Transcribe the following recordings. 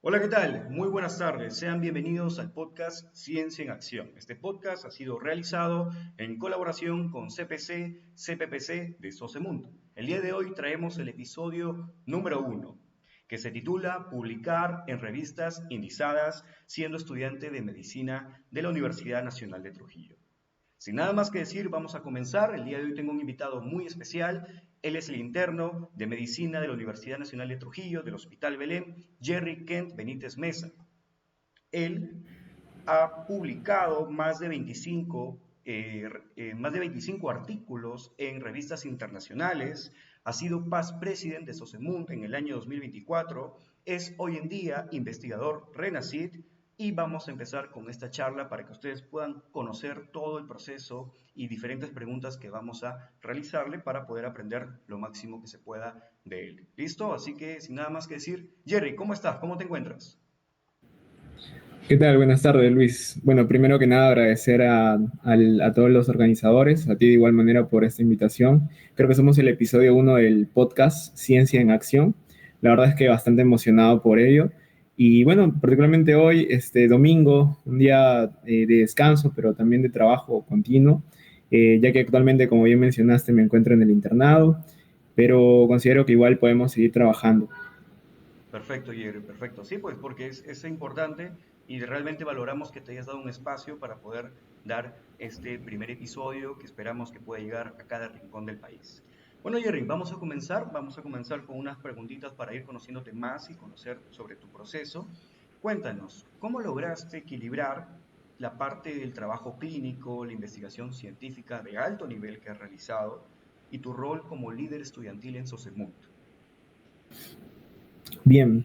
Hola, ¿qué tal? Muy buenas tardes. Sean bienvenidos al podcast Ciencia en Acción. Este podcast ha sido realizado en colaboración con CPC, CPPC de Socemundo. El día de hoy traemos el episodio número 1, que se titula Publicar en revistas indizadas siendo estudiante de medicina de la Universidad Nacional de Trujillo. Sin nada más que decir, vamos a comenzar. El día de hoy tengo un invitado muy especial. Él es el interno de medicina de la Universidad Nacional de Trujillo, del Hospital Belén, Jerry Kent Benítez Mesa. Él ha publicado más de 25 artículos en revistas internacionales, ha sido past president de Socemundo en el año 2024, es hoy en día investigador RENACID y vamos a empezar con esta charla para que ustedes puedan conocer todo el proceso y diferentes preguntas que vamos a realizarle para poder aprender lo máximo que se pueda de él. ¿Listo? Así que sin nada más que decir, Jerry, ¿cómo estás? ¿Cómo te encuentras? ¿Qué tal? Buenas tardes, Luis. Bueno, primero que nada agradecer a todos los organizadores, a ti de igual manera por esta invitación. Creo que somos el episodio 1 del podcast Ciencia en Acción. La verdad es que bastante emocionado por ello. Y bueno, particularmente hoy, este domingo, un día de descanso, pero también de trabajo continuo, ya que actualmente, como bien mencionaste, me encuentro en el internado, pero considero que igual podemos seguir trabajando. Perfecto, Jerry, perfecto. Sí, pues porque es importante y realmente valoramos que te hayas dado un espacio para poder dar este primer episodio que esperamos que pueda llegar a cada rincón del país. Bueno, Jerry, vamos a comenzar con unas preguntitas para ir conociéndote más y conocer sobre tu proceso. Cuéntanos, ¿cómo lograste equilibrar la parte del trabajo clínico, la investigación científica de alto nivel que has realizado y tu rol como líder estudiantil en Sosemut? Bien,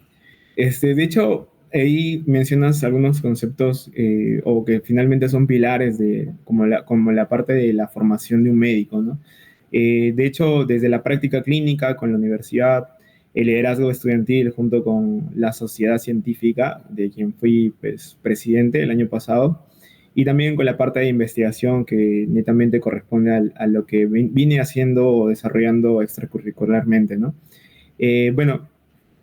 de hecho, ahí mencionas algunos conceptos o que finalmente son pilares de como la parte de la formación de un médico, ¿no? De hecho, desde la práctica clínica con la universidad, el liderazgo estudiantil junto con la sociedad científica, de quien fui pues, presidente el año pasado, y también con la parte de investigación que netamente corresponde a lo que vine haciendo o desarrollando extracurricularmente, ¿no? Bueno,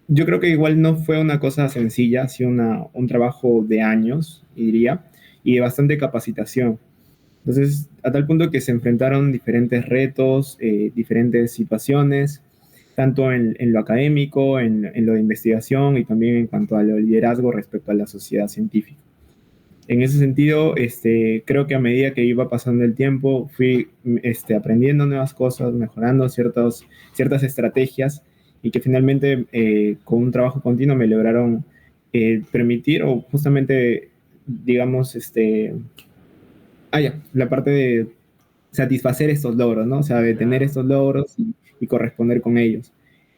yo creo que igual no fue una cosa sencilla, ha sido un trabajo de años, diría, y de bastante capacitación. Entonces, a tal punto que se enfrentaron diferentes retos, diferentes situaciones, tanto en lo académico, en lo de investigación y también en cuanto a lo liderazgo respecto a la sociedad científica. En ese sentido, creo que a medida que iba pasando el tiempo, fui aprendiendo nuevas cosas, mejorando ciertas estrategias y que finalmente con un trabajo continuo me lograron permitir o justamente, digamos, la parte de satisfacer estos logros, ¿no? O sea, de tener Claro. estos logros y corresponder con ellos.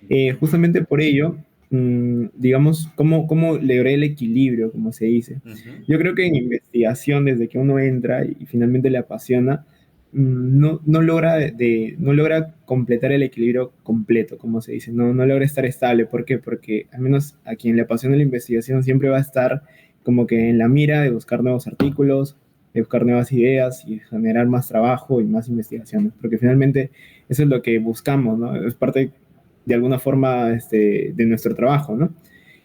Ujú, Justamente por ello, digamos, ¿cómo logré el equilibrio, como se dice? ujú. Yo creo que en investigación, desde que uno entra y finalmente le apasiona, no logra completar el equilibrio completo, como se dice, no logra estar estable. ¿Por qué? Porque al menos a quien le apasiona la investigación siempre va a estar como que en la mira de buscar nuevos artículos, de buscar nuevas ideas y generar más trabajo y más investigaciones, porque finalmente eso es lo que buscamos, ¿no? Es parte de alguna forma de nuestro trabajo, ¿no?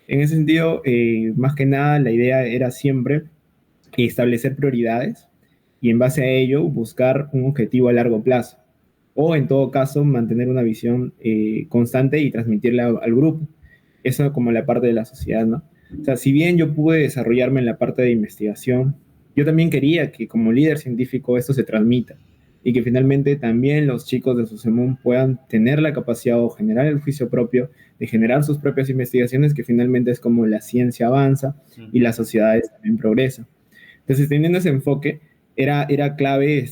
En ese sentido, más que nada, la idea era siempre establecer prioridades y en base a ello buscar un objetivo a largo plazo. O en todo caso, mantener una visión constante y transmitirla al grupo. Eso como la parte de la sociedad, ¿no? O sea, si bien yo pude desarrollarme en la parte de investigación, yo también quería que como líder científico esto se transmita y que finalmente también los chicos de Susemun puedan tener la capacidad o generar el juicio propio de generar sus propias investigaciones, que finalmente es como la ciencia avanza y Ujú. las sociedades también progresan. Entonces, teniendo ese enfoque, era clave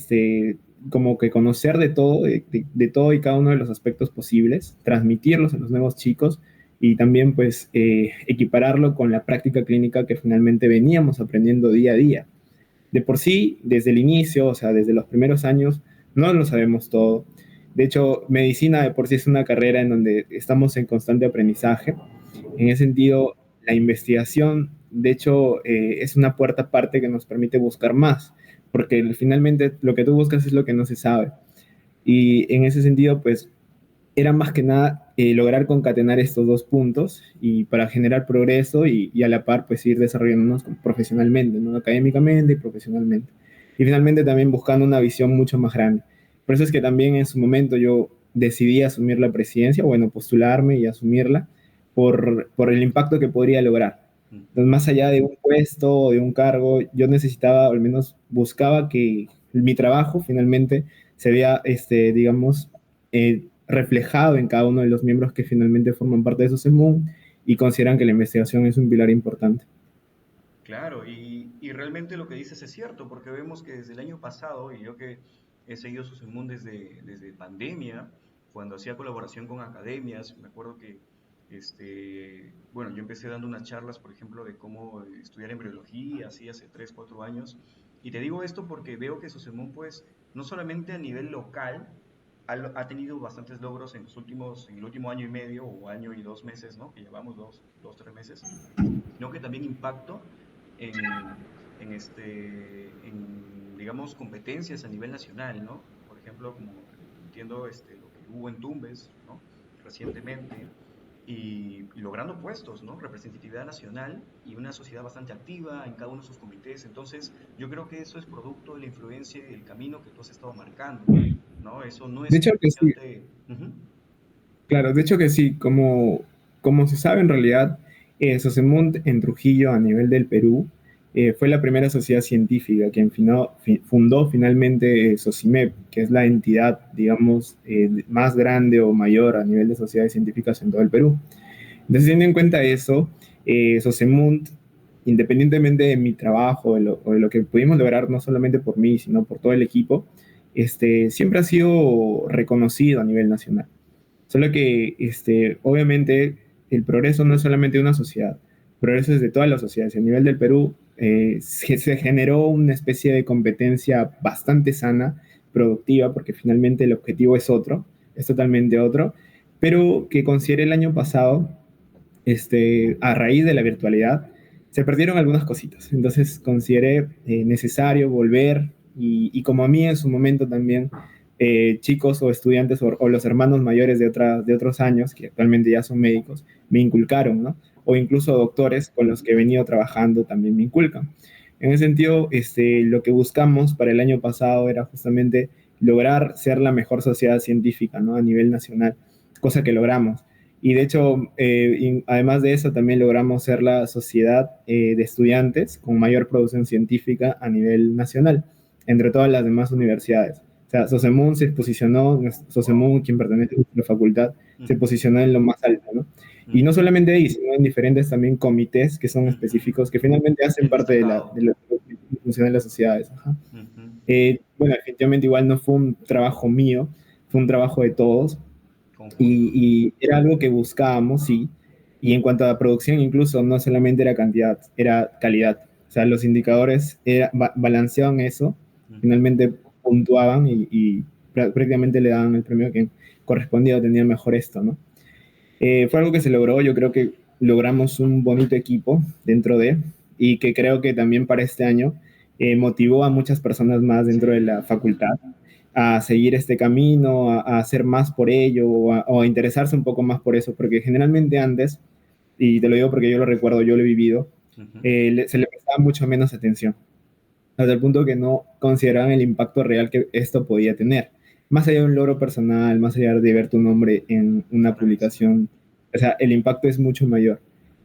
como que conocer de todo, de todo y cada uno de los aspectos posibles, transmitirlos a los nuevos chicos y también pues equipararlo con la práctica clínica que finalmente veníamos aprendiendo día a día. De por sí, desde el inicio, o sea, desde los primeros años, no lo sabemos todo. De hecho, medicina de por sí es una carrera en donde estamos en constante aprendizaje. En ese sentido, la investigación, de hecho, es una puerta aparte que nos permite buscar más, porque finalmente lo que tú buscas es lo que no se sabe. Y en ese sentido, pues era más que nada lograr concatenar estos dos puntos y para generar progreso y a la par pues ir desarrollándonos profesionalmente, ¿no? Académicamente y profesionalmente. Y finalmente también buscando una visión mucho más grande. Por eso es que también en su momento yo decidí asumir la presidencia, bueno, postularme y asumirla por el impacto que podría lograr. Entonces, más allá de un puesto o de un cargo, yo necesitaba, o al menos buscaba que mi trabajo finalmente se vea, digamos, reflejado en cada uno de los miembros que finalmente forman parte de SOCEMUN y consideran que la investigación es un pilar importante. Claro, y realmente lo que dices es cierto, porque vemos que desde el año pasado, y yo que he seguido Susemun desde pandemia, cuando hacía colaboración con academias, me acuerdo que, bueno, yo empecé dando unas charlas, por ejemplo, de cómo estudiar embriología, así hace 3 4 años, y te digo esto porque veo que Susemun, pues, no solamente a nivel local, ha tenido bastantes logros en el último año y medio, o año y 2 meses, ¿no? Que llevamos 3 meses, sino que también impacto digamos, competencias a nivel nacional, ¿no? Por ejemplo, como entiendo lo que hubo en Tumbes, ¿no? Recientemente, y logrando puestos, ¿no? Representatividad nacional y una sociedad bastante activa en cada uno de sus comités. Entonces, yo creo que eso es producto de la influencia y el camino que tú has estado marcando, ¿no? Eso no De es hecho que sí, cuestión de... Ujú. claro, de hecho que sí, como se sabe en realidad, Socimunt en Trujillo a nivel del Perú fue la primera sociedad científica que fundó finalmente Socimep, que es la entidad, digamos, más grande o mayor a nivel de sociedades científicas en todo el Perú. Entonces, teniendo en cuenta eso, Socimunt, independientemente de mi trabajo o de lo que pudimos lograr, no solamente por mí, sino por todo el equipo, siempre ha sido reconocido a nivel nacional. Solo que, obviamente, el progreso no es solamente de una sociedad, el progreso es de todas las sociedades. A nivel del Perú, se generó una especie de competencia bastante sana, productiva, porque finalmente el objetivo es otro, es totalmente otro, pero que consideré el año pasado, a raíz de la virtualidad, se perdieron algunas cositas. Entonces consideré necesario volver y como a mí en su momento también chicos o estudiantes o los hermanos mayores de otros años, que actualmente ya son médicos, me inculcaron, ¿no? O incluso doctores con los que he venido trabajando también me inculcan. En ese sentido, lo que buscamos para el año pasado era justamente lograr ser la mejor sociedad científica, ¿no? A nivel nacional, cosa que logramos. Y de hecho, además de eso, también logramos ser la sociedad de estudiantes con mayor producción científica a nivel nacional, entre todas las demás universidades. O sea, Sosemun se posicionó, Wow. Sosemun, quien pertenece a nuestra facultad, se Ujú, posicionó en lo más alto, ¿no? Y no ujú, solamente ahí, sino en diferentes también comités que son ujú. específicos, que finalmente hacen El parte destacado. de lo que funciona en las sociedades. Ajá. Ujú, Bueno, definitivamente igual no fue un trabajo mío, fue un trabajo de todos, concuerdo. y era algo que buscábamos, sí. Y en cuanto a la producción, incluso no solamente era cantidad, era calidad. O sea, los indicadores balanceaban eso, Ujú. finalmente puntuaban y prácticamente le daban el premio que correspondía o tenía mejor esto, ¿no? Fue algo que se logró, yo creo que logramos un bonito equipo dentro de, y que creo que también para este año motivó a muchas personas más dentro de la Sí, facultad a seguir este camino, a hacer más por ello o a interesarse un poco más por eso, porque generalmente antes, y te lo digo porque yo lo recuerdo, yo lo he vivido, ujú, se le prestaba mucho menos atención, hasta el punto que no consideraban el impacto real que esto podía tener. Más allá de un logro personal, más allá de ver tu nombre en una correcto. publicación, o sea, el impacto es mucho mayor.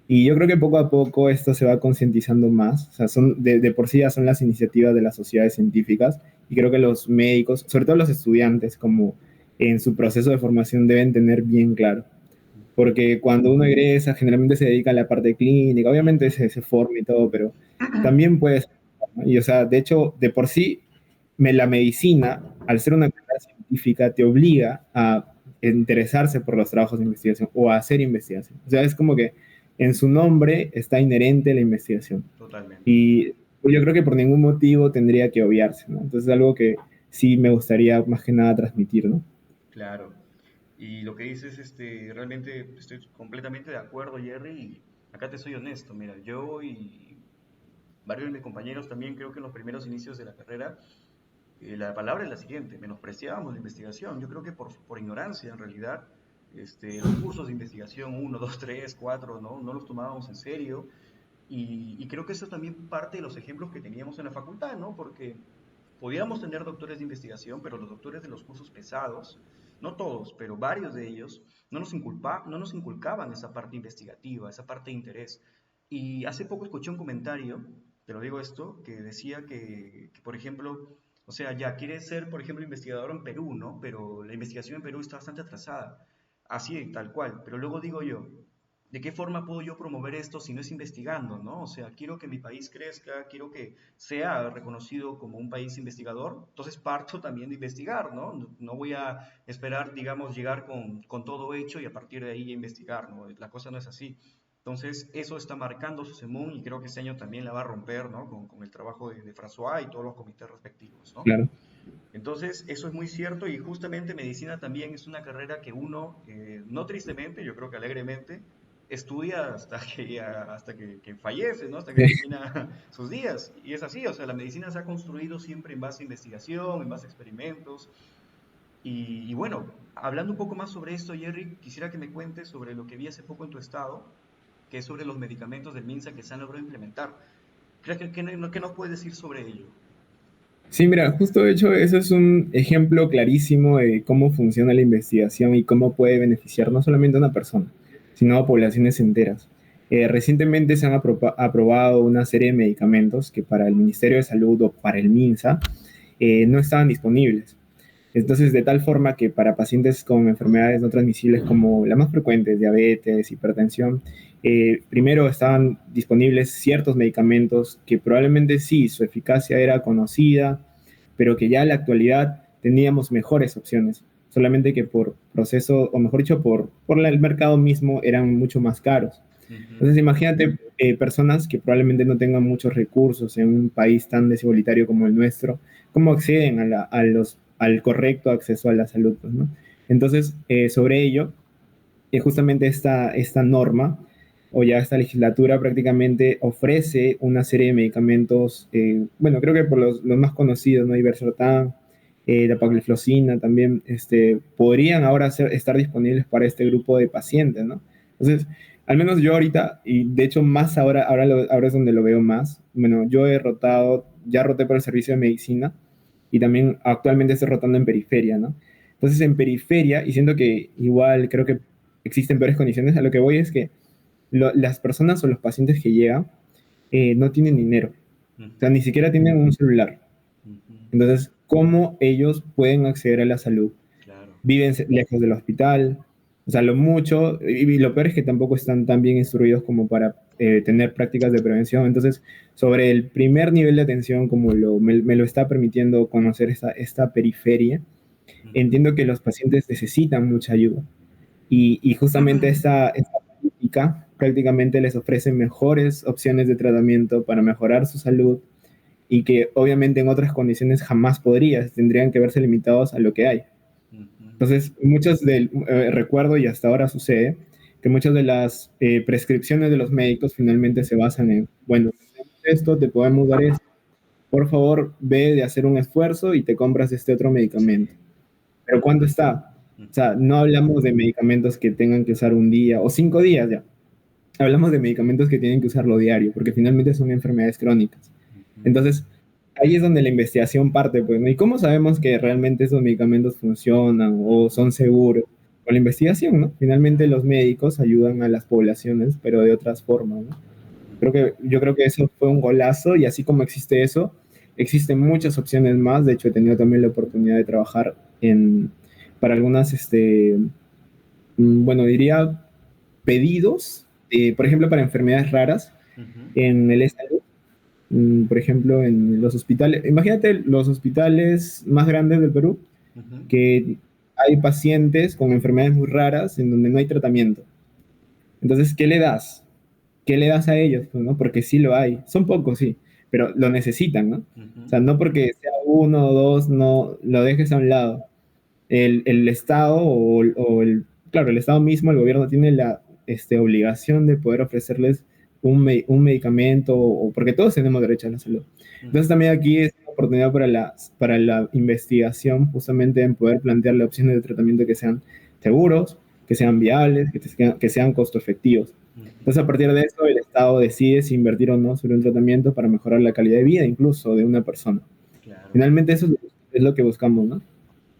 Y yo creo que poco a poco esto se va concientizando más, o sea, de por sí ya son las iniciativas de las sociedades científicas y creo que los médicos, sobre todo los estudiantes, como en su proceso de formación deben tener bien claro. Porque cuando uno egresa, generalmente se dedica a la parte clínica, obviamente Ujú. se forma y todo, pero también puede ser, ¿no? Y o sea, de hecho, de por sí, la medicina, al ser una carrera científica, te obliga a interesarse por los trabajos de investigación o a hacer investigación. O sea, es como que en su nombre está inherente la investigación. Totalmente. Y yo creo que por ningún motivo tendría que obviarse, ¿no? Entonces es algo que sí me gustaría más que nada transmitir, ¿no? Claro. Y lo que dices, realmente estoy completamente de acuerdo, Jerry, y acá te soy honesto. Mira, yo y varios de mis compañeros también creo que en los primeros inicios de la carrera, la palabra es la siguiente: menospreciábamos la investigación. Yo creo que por ignorancia, en realidad, los cursos de investigación uno, 2, 3, 4, no los tomábamos en serio. Y creo que eso es también parte de los ejemplos que teníamos en la facultad, ¿no? Porque podíamos tener doctores de investigación, pero los doctores de los cursos pesados, no todos, pero varios de ellos, no nos inculcaban esa parte investigativa, esa parte de interés. Y hace poco escuché un comentario, te lo digo esto, que decía que, por ejemplo, o sea, ya quieres ser, por ejemplo, investigador en Perú, ¿no? Pero la investigación en Perú está bastante atrasada. Así, tal cual. Pero luego digo yo, ¿de qué forma puedo yo promover esto si no es investigando, ¿no? O sea, quiero que mi país crezca, quiero que sea reconocido como un país investigador, entonces parto también de investigar, ¿no? No voy a esperar, digamos, llegar con todo hecho y a partir de ahí investigar, ¿no? La cosa no es así. Entonces, eso está marcando su semún y creo que este año también la va a romper, ¿no? Con el trabajo de François y todos los comités respectivos, ¿no? Claro. Entonces, eso es muy cierto y justamente medicina también es una carrera que uno, no tristemente, yo creo que alegremente, estudia hasta que fallece, ¿no? Hasta que termina sus días. Y es así, o sea, la medicina se ha construido siempre en base a investigación, en base a experimentos. Y bueno, hablando un poco más sobre esto, Jerry, quisiera que me cuentes sobre lo que vi hace poco en tu estado, que es sobre los medicamentos del MINSA que se han logrado implementar. ¿Qué nos puedes decir sobre ello? Sí, mira, justo de hecho, eso es un ejemplo clarísimo de cómo funciona la investigación y cómo puede beneficiar no solamente a una persona, sino a poblaciones enteras. Recientemente se han aprobado una serie de medicamentos que para el Ministerio de Salud o para el MINSA no estaban disponibles. Entonces, de tal forma que para pacientes con enfermedades no transmisibles como las más frecuentes, diabetes, hipertensión, primero estaban disponibles ciertos medicamentos que probablemente sí, su eficacia era conocida, pero que ya en la actualidad teníamos mejores opciones, solamente que por proceso, o mejor dicho, el mercado mismo eran mucho más caros. Ujú. Entonces, imagínate personas que probablemente no tengan muchos recursos en un país tan desigualitario como el nuestro, ¿cómo acceden al correcto acceso a la salud? Pues, ¿no? Entonces, sobre ello, justamente esta norma o ya esta legislatura prácticamente ofrece una serie de medicamentos, bueno, creo que por los más conocidos, ¿no? Ibercertan, la pagliflozina también, podrían ahora estar disponibles para este grupo de pacientes, ¿no? Entonces, al menos yo ahorita, y de hecho más ahora es donde lo veo más, bueno, yo ya roté por el servicio de medicina y también actualmente estoy rotando en periferia, ¿no? Entonces en periferia, y siento que igual creo que existen peores condiciones, a lo que voy es que las personas o los pacientes que llegan no tienen dinero, o sea, Ujú. ni siquiera tienen un celular. Ujú. Entonces, ¿cómo ellos pueden acceder a la salud? Claro. Viven lejos del hospital, o sea, lo mucho, y lo peor es que tampoco están tan bien instruidos como para tener prácticas de prevención. Entonces, sobre el primer nivel de atención, como me lo está permitiendo conocer esta periferia, Ujú. entiendo que los pacientes necesitan mucha ayuda. Y justamente esta política prácticamente les ofrece mejores opciones de tratamiento para mejorar su salud y que obviamente en otras condiciones jamás tendrían que verse limitados a lo que hay. Ujú. Entonces, recuerdo y hasta ahora sucede que muchas de las prescripciones de los médicos finalmente se basan en, bueno, tenemos esto, te podemos dar esto, por favor, ve de hacer un esfuerzo y te compras este otro medicamento. Sí. Pero ¿cuánto está? O sea, Ujú. no hablamos de medicamentos que tengan que usar un día o 5 días ya. Hablamos de medicamentos que tienen que usarlo diario, porque finalmente son enfermedades crónicas. Ujú. Entonces, ahí es donde la investigación parte, pues, ¿no? ¿Y cómo sabemos que realmente esos medicamentos funcionan o Ujú. son seguros? Con la investigación, ¿no? Finalmente los médicos ayudan a las poblaciones, pero de otras formas, ¿no? Ujú. Yo creo que eso fue un golazo y así como existe eso, existen muchas opciones más. De hecho, he tenido también la oportunidad de trabajar para algunas, bueno, diría pedidos, por ejemplo, para enfermedades raras Ujú. en el salud, por ejemplo, en los hospitales. Imagínate los hospitales más grandes del Perú, Ujú. que hay pacientes con enfermedades muy raras en donde no hay tratamiento. Entonces, ¿qué le das? ¿Qué le das a ellos? Pues, ¿no? Porque sí lo hay. Son pocos, sí, pero lo necesitan, ¿no? O Ujú. sea, no porque sea uno o dos, no lo dejes a un lado. El Estado claro, el Estado mismo, el gobierno tiene la obligación de poder ofrecerles un medicamento, porque todos tenemos derecho a la salud. Entonces Ujú. también aquí es una oportunidad para la investigación, justamente en poder plantearle opciones de tratamiento que sean seguros, que sean viables, que sean costo efectivos. Entonces, a partir de eso, el Estado decide si invertir o no sobre un tratamiento para mejorar la calidad de vida incluso de una persona. Claro. Finalmente, eso es lo que buscamos, ¿no?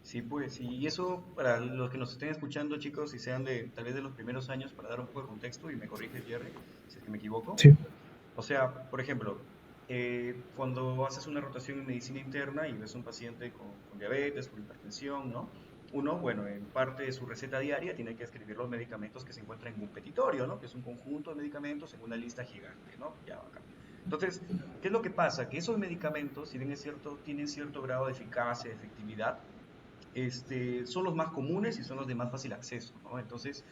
Sí, pues, y eso para los que nos estén escuchando, chicos, y sean de tal vez de los primeros años, para dar un poco de contexto, y me corrige Jerry, si es que me equivoco. Sí, O sea, por ejemplo, cuando haces una rotación en medicina interna y ves un paciente con diabetes, con hipertensión, ¿no? Uno, bueno, en parte de su receta diaria tiene que escribir los medicamentos que se encuentran en un petitorio, ¿no? Que es un conjunto de medicamentos en una lista gigante, ¿no? Ya, acá. Entonces, ¿qué es lo que pasa? Que esos medicamentos, si bien es cierto, tienen cierto grado de eficacia, de efectividad, son los más comunes y son los de más fácil acceso, ¿no? Entonces,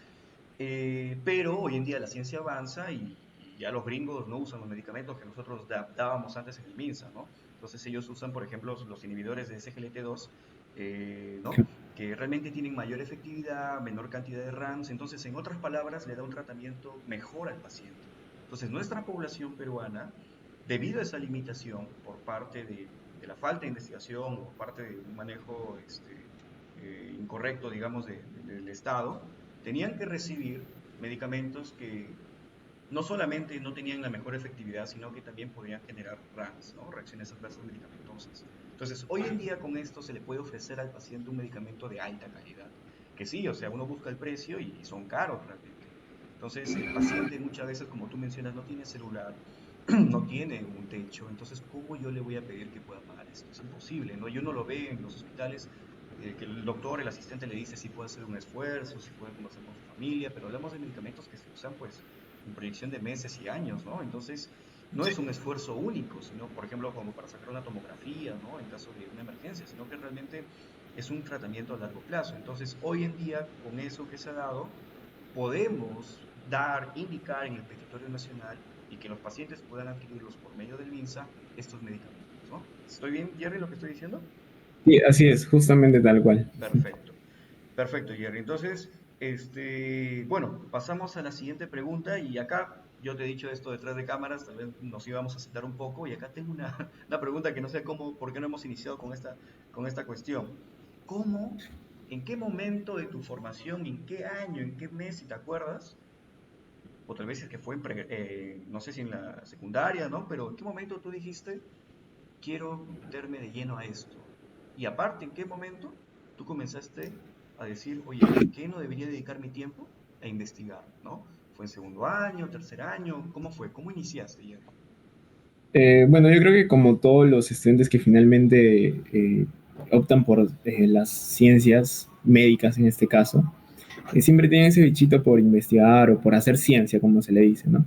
pero hoy en día la ciencia avanza y ya los gringos no usan los medicamentos que nosotros dábamos antes en el MINSA, ¿no? Entonces ellos usan, por ejemplo, los inhibidores de SGLT2, ¿no? Que realmente tienen mayor efectividad, menor cantidad de RAMs. Entonces, en otras palabras, le da un tratamiento mejor al paciente. Entonces, nuestra población peruana, debido a esa limitación por parte de la falta de investigación o por parte de un manejo incorrecto, digamos, del Estado, tenían que recibir medicamentos que no solamente no tenían la mejor efectividad, sino que también podían generar RANs, ¿no? Reacciones adversas medicamentosas. Entonces, hoy en día con esto se le puede ofrecer al paciente un medicamento de alta calidad, que sí, o sea, uno busca el precio y son caros realmente. Entonces, el paciente muchas veces, como tú mencionas, no tiene celular, no tiene un techo, entonces, ¿cómo yo le voy a pedir que pueda pagar esto? Es imposible, ¿no? Yo no lo veo en los hospitales, que el doctor, el asistente le dice si puede hacer un esfuerzo, si puede conversar con su familia, pero hablamos de medicamentos que se usan, pues, en proyección de meses y años, ¿no? Entonces, no es un esfuerzo único, sino, por ejemplo, como para sacar una tomografía, ¿no? En caso de una emergencia, sino que realmente es un tratamiento a largo plazo. Entonces, hoy en día, con eso que se ha dado, podemos indicar en el petitorio nacional y que los pacientes puedan adquirirlos por medio del MINSA estos medicamentos, ¿no? ¿Estoy bien, Jerry, lo que estoy diciendo? sí, así es, justamente tal cual. Perfecto. Perfecto, Jerry. Entonces, bueno, pasamos a la siguiente pregunta y acá yo te he dicho esto detrás de cámaras, tal vez nos íbamos a sentar un poco y acá tengo una, una pregunta que no sé cómo, por qué no hemos iniciado con esta cuestión. ¿Cómo, en qué momento de tu formación, en qué año, en qué mes, si te acuerdas, o tal vez es que fue, no sé si en la secundaria, ¿no? Pero ¿en qué momento tú dijiste, quiero meterme de lleno a esto? Y aparte, ¿en qué momento tú comenzaste a decir, oye, ¿por qué no debería dedicar mi tiempo a investigar? ¿No? ¿Fue en segundo año, tercer año? ¿Cómo fue? ¿Cómo iniciaste, Jerry? Bueno, yo creo que como todos los estudiantes que finalmente optan por las ciencias médicas en este caso, siempre tienen ese bichito por investigar o por hacer ciencia, como se le dice, ¿no?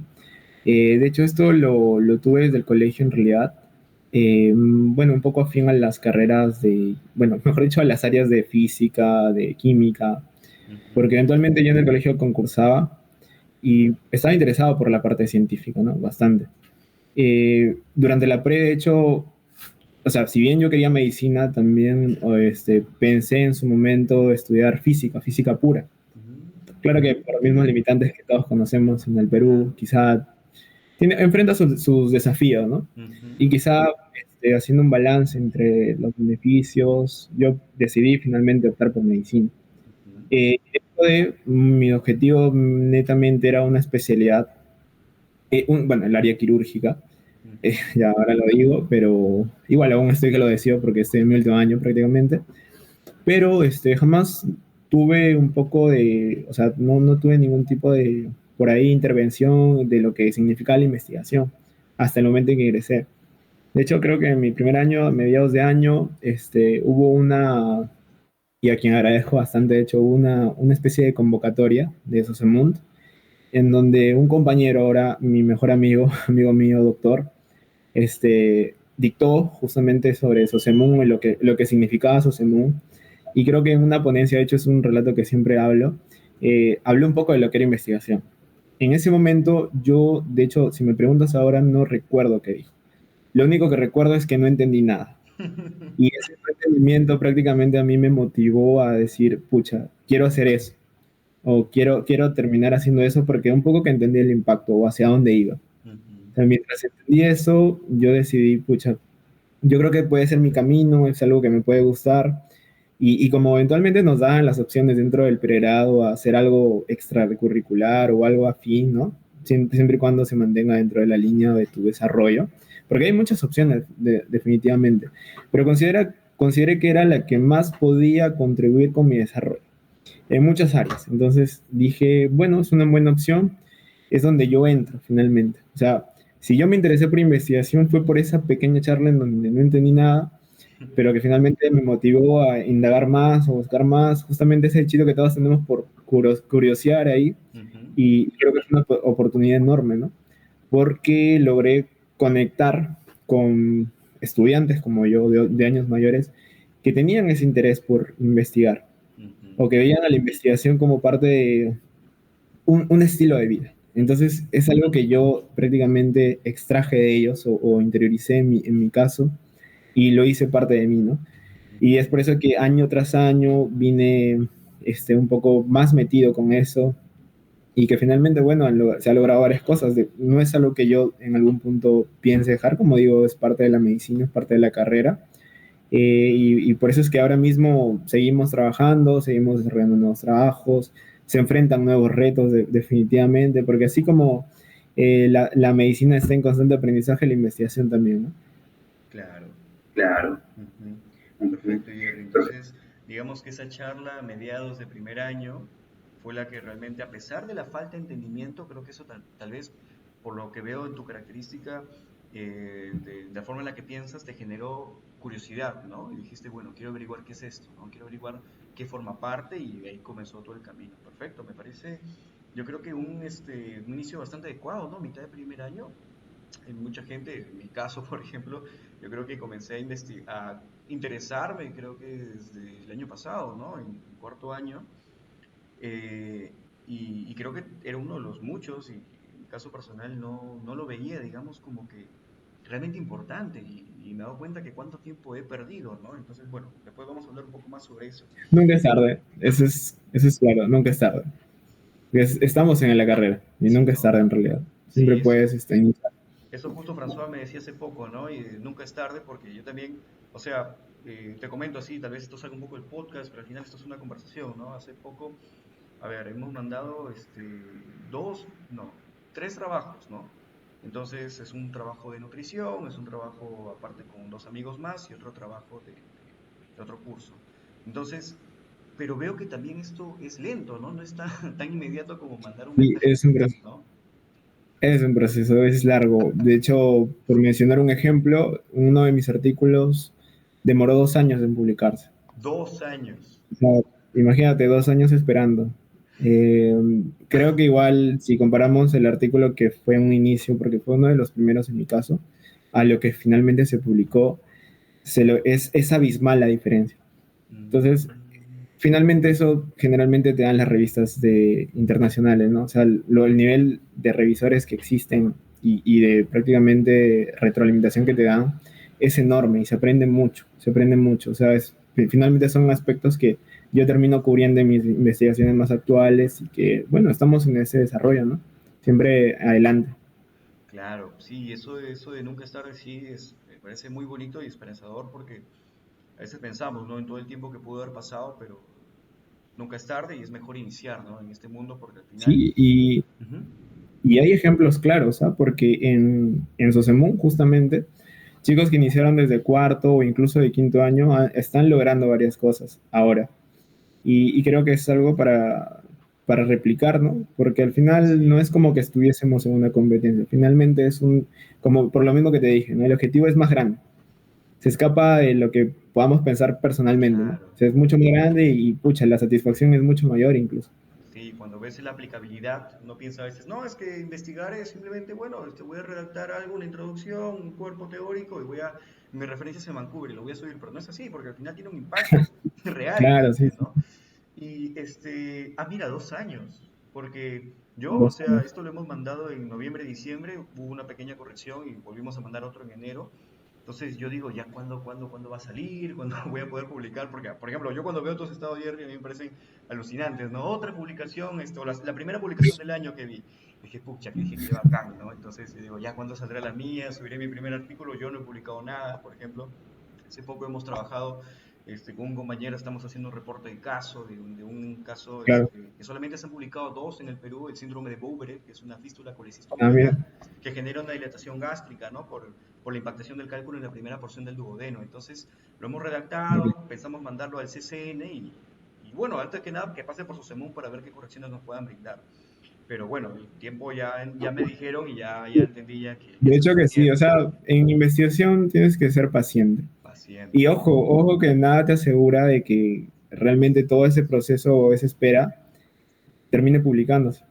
De hecho, esto lo tuve desde el colegio en realidad. Bueno, un poco afín a las carreras de, bueno, mejor dicho, a las áreas de física, de química, Ujú. porque eventualmente yo en el colegio concursaba y estaba interesado por la parte científica, ¿no? Bastante. Durante la pre, de hecho, o sea, si bien yo quería medicina, también pensé en su momento estudiar física, física pura. Claro que por los mismos limitantes que todos conocemos en el Perú, Claro. quizá enfrenta sus desafíos, ¿no? Ujú, Y quizá haciendo un balance entre los beneficios, yo decidí finalmente optar por medicina. ujú, Mi objetivo netamente era una especialidad, bueno, el área quirúrgica, ujú. ya ahora lo digo, pero igual aún estoy que lo decido porque estoy en mi último año prácticamente, pero jamás tuve un poco de, o sea, no tuve ningún tipo de, por ahí, intervención de lo que significa la investigación hasta el momento en que ingresé. De hecho, creo que en mi primer año, a mediados de año, hubo una, y a quien agradezco bastante, de hecho, hubo una especie de convocatoria de Sosemund, en donde un compañero, ahora mi mejor amigo, amigo mío, doctor, dictó justamente sobre Sosemún y lo que significaba Sosemún. Y creo que en una ponencia, de hecho es un relato que siempre hablo, hablé un poco de lo que era investigación. En ese momento yo, de hecho, si me preguntas ahora, no recuerdo qué dijo. Lo único que recuerdo es que no entendí nada. Y ese no entendimiento prácticamente a mí me motivó a decir, pucha, quiero hacer eso. O quiero terminar haciendo eso porque un poco que entendí el impacto o hacia dónde iba. Ujú. O sea, mientras entendí eso, yo decidí, pucha, yo creo que puede ser mi camino, es algo que me puede gustar. Y como eventualmente nos daban las opciones dentro del pregrado a hacer algo extracurricular o algo afín, ¿no? Siempre y cuando se mantenga dentro de la línea de tu desarrollo, porque hay muchas opciones, definitivamente, pero consideré que era la que más podía contribuir con mi desarrollo en muchas áreas. Entonces dije, bueno, es una buena opción, es donde yo entro finalmente. O sea, si yo me interesé por investigación fue por esa pequeña charla en donde no entendí nada, pero que finalmente me motivó a indagar más, o buscar más, justamente ese chito que todos tenemos por curiosear ahí, Ujú. y creo que es una oportunidad enorme, ¿no? Porque logré conectar con estudiantes como yo, de años mayores, que tenían ese interés por investigar, Ujú. o que veían a la investigación como parte de un estilo de vida. Entonces es algo que yo prácticamente extraje de ellos o interioricé en mi caso y lo hice parte de mí, ¿no? Y es Ujú. por eso que año tras año vine un poco más metido con eso y que finalmente, bueno, se ha logrado varias cosas. No es algo que yo en algún punto piense dejar, como digo, es parte de la medicina, es parte de la carrera. Y por eso es que ahora mismo seguimos trabajando, seguimos desarrollando nuevos trabajos, se enfrentan nuevos retos definitivamente, porque así como la medicina está en constante aprendizaje, la investigación también, ¿no? Claro. Claro. Ujú. Perfecto, Jerry. Entonces, digamos que esa charla a mediados de primer año fue la que realmente, a pesar de la falta de entendimiento, creo que eso tal vez, por lo que veo en tu característica, de la forma en la que piensas, te generó curiosidad, ¿no? Y dijiste, bueno, quiero averiguar qué es esto, ¿no? Quiero averiguar qué forma parte y de ahí comenzó todo el camino. Perfecto, me parece, yo creo que un inicio bastante adecuado, ¿no? Mitad de primer año. Hay mucha gente, en mi caso, por ejemplo, yo creo que comencé a interesarme, creo que desde el año pasado, ¿no? En cuarto año, y creo que era uno de los muchos, y en mi caso personal no lo veía, digamos, como que realmente importante, y me he dado cuenta que cuánto tiempo he perdido, ¿no? Entonces, bueno, después vamos a hablar un poco más sobre eso. Nunca es tarde, eso es claro, nunca es tarde. Estamos en la carrera y Sí, nunca es ¿no? tarde en realidad. Siempre Sí, puedes iniciar. eso justo François me decía hace poco, ¿no? Y nunca es tarde porque yo también, o sea, te comento así, tal vez esto salga un poco del podcast, pero al final esto es una conversación, ¿no? Hace poco, a ver, hemos mandado tres trabajos, ¿no? Entonces es un trabajo de nutrición, es un trabajo aparte con dos amigos más y otro trabajo de otro curso. Entonces, pero veo que también esto es lento, ¿no? No es tan, tan inmediato como mandar un Y mensaje en WhatsApp, ¿no? es un proceso, es largo. De hecho, por mencionar un ejemplo, uno de mis artículos demoró 2 años en publicarse. 2 años. O sea, imagínate, 2 años esperando. Eh, Creo que igual, si comparamos el artículo que fue un inicio, porque fue uno de los primeros en mi caso, a lo que finalmente se publicó, es abismal la diferencia. Entonces, Mm. finalmente eso generalmente te dan las revistas internacionales, ¿no? O sea, el nivel de revisores que existen y de prácticamente retroalimentación que te dan es enorme y se aprende mucho. O sea, finalmente son aspectos que yo termino cubriendo en mis investigaciones más actuales y que, bueno, estamos en ese desarrollo, ¿no? Siempre adelante. Claro, sí, eso de nunca estar sí me parece muy bonito y esperanzador porque a veces pensamos, ¿no? En todo el tiempo que pudo haber pasado, pero nunca es tarde y es mejor iniciar, ¿no? En este mundo porque al final... Sí, Ujú. y hay ejemplos claros, ¿ah? Porque en Sosemún, justamente, chicos que iniciaron desde cuarto o incluso de quinto año están logrando varias cosas ahora. Y creo que es algo para replicar, ¿no? Porque al final no es Sí, como que estuviésemos en una competencia. Finalmente como por lo mismo que te dije, ¿no? El objetivo es más grande. Se escapa de lo que podamos pensar personalmente, ¿no? O claro. sea, es mucho más grande y, pucha, la satisfacción es mucho mayor incluso. Sí, cuando ves la aplicabilidad, uno piensa a veces, no, es que investigar es simplemente, bueno, voy a redactar algo, una introducción, un cuerpo teórico y mi referencia es en Vancouver y lo voy a subir, pero no es así, porque al final tiene un impacto real Claro, sí, también, sí. ¿no? Y mira, 2 años, porque yo, o 2 sea, años. esto lo hemos mandado en noviembre, diciembre, hubo una pequeña corrección y volvimos a mandar otro en enero. Entonces yo digo, ya cuándo va a salir, cuándo voy a poder publicar, porque, por ejemplo, yo cuando veo tus estados diarios a mí me parecen alucinantes, ¿no? Otra publicación, la primera publicación del año que vi, dije, pucha, que dije, qué bacán, ¿no? Entonces yo digo, ya cuándo saldrá la mía, subiré mi primer artículo, yo no he publicado nada, por ejemplo. Hace poco hemos trabajado con un compañero estamos haciendo un reporte de caso, de un caso Claro. que solamente se han publicado dos en el Perú, el síndrome de Bouberet, que es una fístula Ah, mira. colecistomática que genera una dilatación gástrica, ¿no? Por la impactación del cálculo en la primera porción del duodeno. Entonces, lo hemos redactado, pensamos mandarlo al CCN y bueno, antes que nada, que pase por su SEMUN para ver qué correcciones nos puedan brindar. Pero bueno, el tiempo ya me dijeron y ya entendí ya que De es hecho cuestión que de sí, o tiempo. sea, en investigación tienes que ser paciente. Y Paciente. ojo que nada te asegura de que realmente todo ese proceso o esa espera termine publicándose.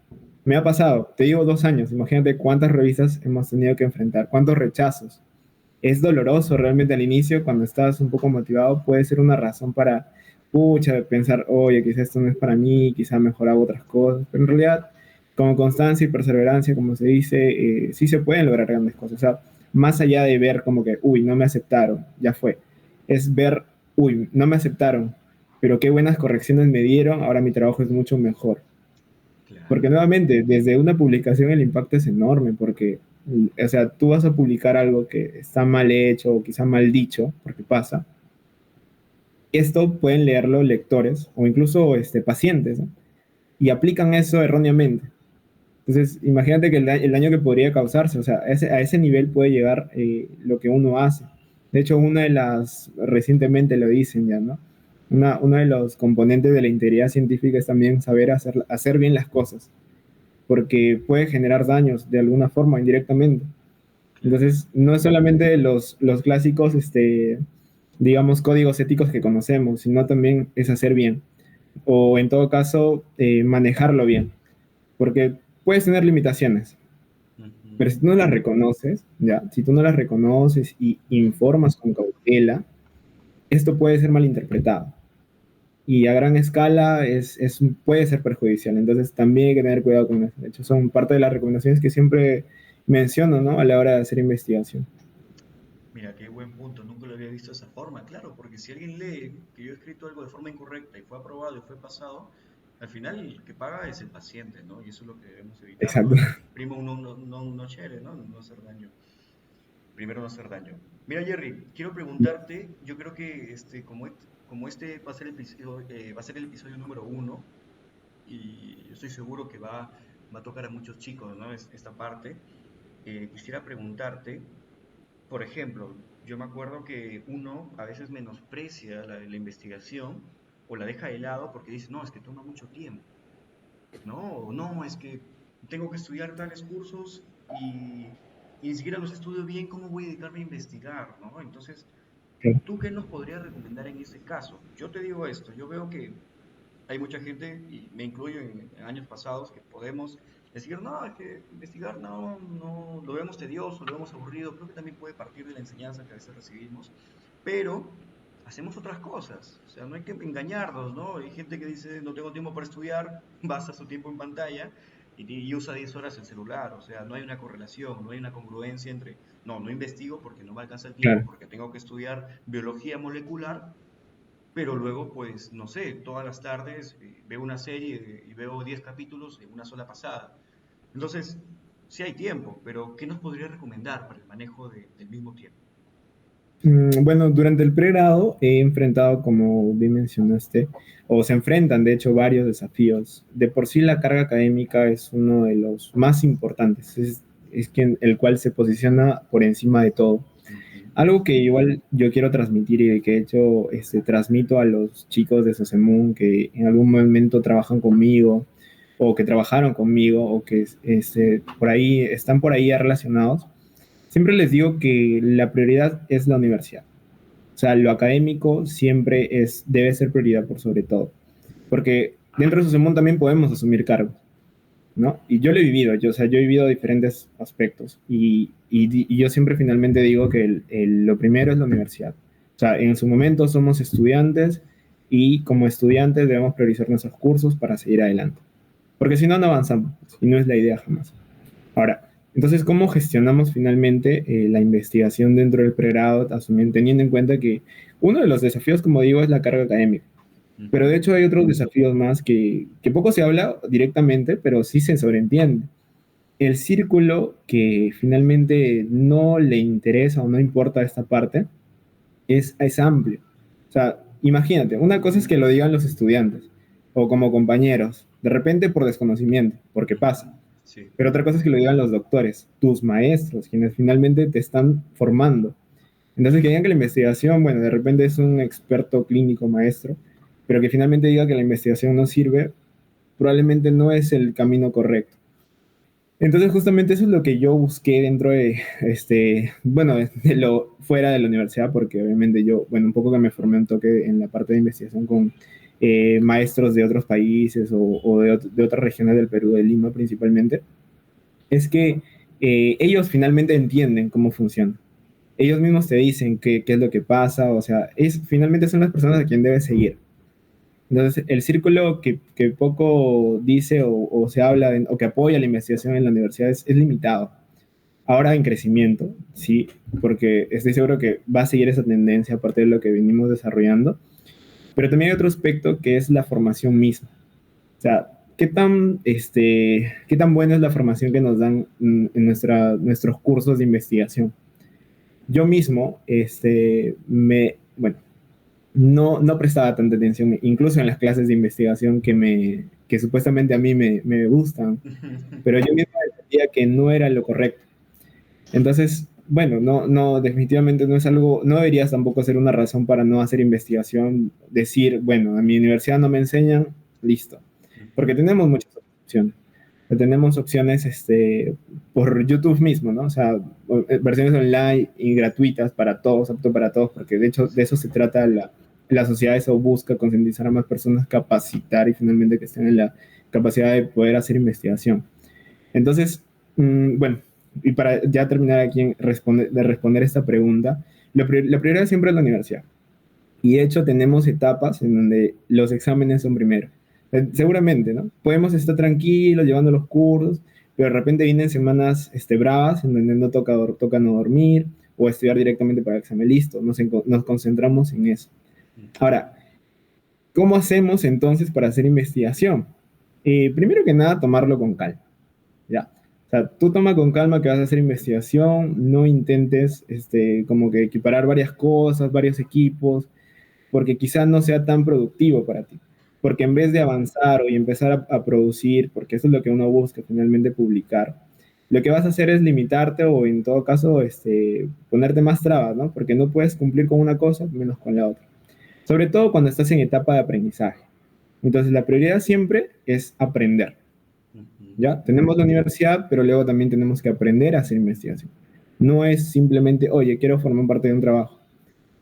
Me ha pasado, te digo 2 años, imagínate cuántas revistas hemos tenido que enfrentar, cuántos rechazos. Es doloroso realmente al inicio, cuando estás un poco motivado, puede ser una razón para, pucha, pensar, oye, quizás esto no es para mí, quizás mejor hago otras cosas, pero en realidad, con constancia y perseverancia, como se dice, sí se pueden lograr grandes cosas. O sea, más allá de ver como que, uy, no me aceptaron, ya fue, es ver, uy, no me aceptaron, pero qué buenas correcciones me dieron, ahora mi trabajo es mucho mejor. Claro. Porque nuevamente, desde una publicación el impacto es enorme, porque, o sea, tú vas a publicar algo que está mal hecho o quizá mal dicho, porque pasa. Esto pueden leerlo lectores o incluso pacientes, ¿no? Y aplican eso erróneamente. Entonces, imagínate que el daño que podría causarse, o sea, a ese nivel puede llegar lo que uno hace. De hecho, recientemente lo dicen ya, ¿no? Uno de los componentes de la integridad científica es también saber hacer bien las cosas, porque puede generar daños de alguna forma indirectamente. Claro. Entonces, no es solamente los clásicos, digamos, códigos éticos que conocemos, sino también es hacer bien, o en todo caso, manejarlo bien, porque puedes tener limitaciones, Ujú. pero si tú no las reconoces, ya, si tú no las reconoces y informas con cautela, esto puede ser malinterpretado y a gran escala puede ser perjudicial. Entonces también hay que tener cuidado con eso. De hecho, son parte de las recomendaciones que siempre menciono, ¿no? A la hora de hacer investigación. Mira, qué buen punto, nunca lo había visto de esa forma, claro, porque si alguien lee que yo he escrito algo de forma incorrecta y fue aprobado y fue pasado, al final el que paga es el paciente, ¿no? Y eso es lo que debemos evitar, Exacto. ¿no? Primo no chere, ¿no? No hacer daño. Primero no hacer daño. Mira, Jerry, quiero preguntarte, yo creo que como este va a ser el episodio número uno, y yo estoy seguro que va a tocar a muchos chicos, ¿no? Esta parte. Quisiera preguntarte, por ejemplo, yo me acuerdo que uno a veces menosprecia la investigación o la deja de lado porque dice, no, es que toma mucho tiempo, ¿no? O no, es que tengo que estudiar tales cursos y ni siquiera los estudio bien, ¿cómo voy a dedicarme a investigar, ¿no? Entonces, ¿tú qué nos podrías recomendar en ese caso? Yo te digo esto, yo veo que hay mucha gente, y me incluyo en años pasados, que podemos decir, no, es que investigar no, lo vemos tedioso, lo vemos aburrido, creo que también puede partir de la enseñanza que a veces recibimos, pero hacemos otras cosas, o sea, no hay que engañarnos, ¿no? Hay gente que dice, no tengo tiempo para estudiar, basa su tiempo en pantalla y usa 10 horas el celular, o sea, no hay una correlación, no hay una congruencia entre, no investigo porque no me alcanza el tiempo, Claro. porque tengo que estudiar biología molecular, pero luego, pues, no sé, todas las tardes veo una serie y veo 10 capítulos en una sola pasada. Entonces, sí hay tiempo, pero ¿qué nos podría recomendar para el manejo del mismo tiempo? Bueno, durante el pregrado he enfrentado, como bien mencionaste, o se enfrentan, de hecho, varios desafíos. De por sí la carga académica es uno de los más importantes, es el cual se posiciona por encima de todo. Ujú. Algo que igual yo quiero transmitir y que de hecho transmito a los chicos de Sosemun que en algún momento trabajan conmigo o que trabajaron conmigo o que por ahí están por ahí relacionados, siempre les digo que la prioridad es la universidad. O sea, lo académico siempre debe ser prioridad por sobre todo. Porque dentro de Sosemun también podemos asumir cargos, ¿no? Y yo lo he vivido, o sea, yo he vivido diferentes aspectos y yo siempre finalmente digo que lo primero es la universidad. O sea, en su momento somos estudiantes y como estudiantes debemos priorizar nuestros cursos para seguir adelante. Porque si no, no avanzamos y no es la idea jamás. Ahora, entonces, ¿cómo gestionamos finalmente la investigación dentro del pregrado, teniendo en cuenta que uno de los desafíos, como digo, es la carga académica? Pero de Ujú. hecho hay otros desafíos más que poco se habla directamente, pero sí se sobreentiende. El círculo que finalmente no le interesa o no importa esta parte es amplio. O sea, imagínate, una cosa es que lo digan los estudiantes o como compañeros, de repente por desconocimiento, porque pasa. Sí. Pero otra cosa es que lo digan los doctores, tus maestros, quienes finalmente te están formando. Entonces, que digan que la investigación, bueno, de repente es un experto clínico maestro, pero que finalmente diga que la investigación no sirve, probablemente no es el camino correcto. Entonces, justamente eso es lo que yo busqué dentro de, bueno, de lo fuera de la universidad, porque obviamente yo, bueno, un poco que me formé un toque en la parte de investigación con maestros de otros países o de otras regiones del Perú, de Lima principalmente, es que ellos finalmente entienden cómo funciona. Ellos mismos te dicen qué es lo que pasa, o sea, finalmente son las personas a quien debes seguir. Entonces, el círculo que poco dice o se habla o que apoya la investigación en la universidad es limitado. Ahora en crecimiento, sí, porque estoy seguro que va a seguir esa tendencia a partir de lo que venimos desarrollando. Pero también hay otro aspecto que es la formación misma. O sea, qué tan buena es la formación que nos dan en nuestros cursos de investigación? Yo mismo, bueno, no prestaba tanta atención, incluso en las clases de investigación que supuestamente a mí me gustan, pero yo mismo entendía que no era lo correcto. Entonces, bueno, definitivamente no es algo, no deberías tampoco ser una razón para no hacer investigación, decir, bueno, a mi universidad no me enseñan, listo, porque tenemos muchas opciones. Tenemos opciones por YouTube mismo, ¿no? O sea, versiones online y gratuitas para todos, apto para todos, porque de hecho de eso se trata la sociedad, eso busca concientizar a más personas, capacitar y finalmente que estén en la capacidad de poder hacer investigación. Entonces, bueno, y para ya terminar aquí de responder esta pregunta, la prioridad siempre es la universidad. Y de hecho tenemos etapas en donde los exámenes son primero. Seguramente, ¿no? Podemos estar tranquilos llevando los cursos, pero de repente vienen semanas bravas en donde no toca no dormir o estudiar directamente para el examen. Listo, nos concentramos en eso. Ahora, ¿cómo hacemos entonces para hacer investigación? Primero que nada, tomarlo con calma. ¿Ya? O sea, tú toma con calma que vas a hacer investigación, no intentes como que equiparar varias cosas, varios equipos, porque quizás no sea tan productivo para ti. Porque en vez de avanzar y empezar a producir, porque eso es lo que uno busca finalmente publicar, lo que vas a hacer es limitarte o en todo caso ponerte más trabas, ¿no? Porque no puedes cumplir con una cosa menos con la otra. Sobre todo cuando estás en etapa de aprendizaje. Entonces la prioridad siempre es aprender. ¿Ya? Tenemos la universidad, pero luego también tenemos que aprender a hacer investigación. No es simplemente, oye, quiero formar parte de un trabajo.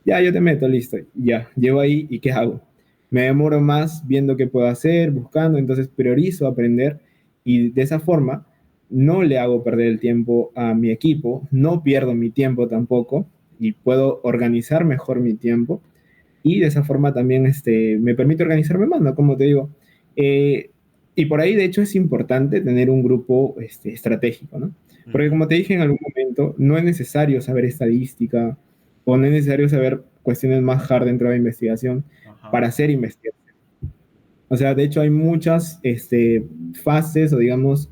Ya, yo te meto, listo. Ya, llevo ahí y ¿qué hago? Me demoro más viendo qué puedo hacer, buscando, entonces priorizo aprender y de esa forma no le hago perder el tiempo a mi equipo, no pierdo mi tiempo tampoco y puedo organizar mejor mi tiempo y de esa forma también me permite organizarme más, ¿no? Como te digo. Y por ahí, de hecho, es importante tener un grupo estratégico, ¿no? Porque como te dije en algún momento, no es necesario saber estadística o no es necesario saber cuestiones más hard dentro de la investigación para hacer investigación. O sea, de hecho hay muchas fases o digamos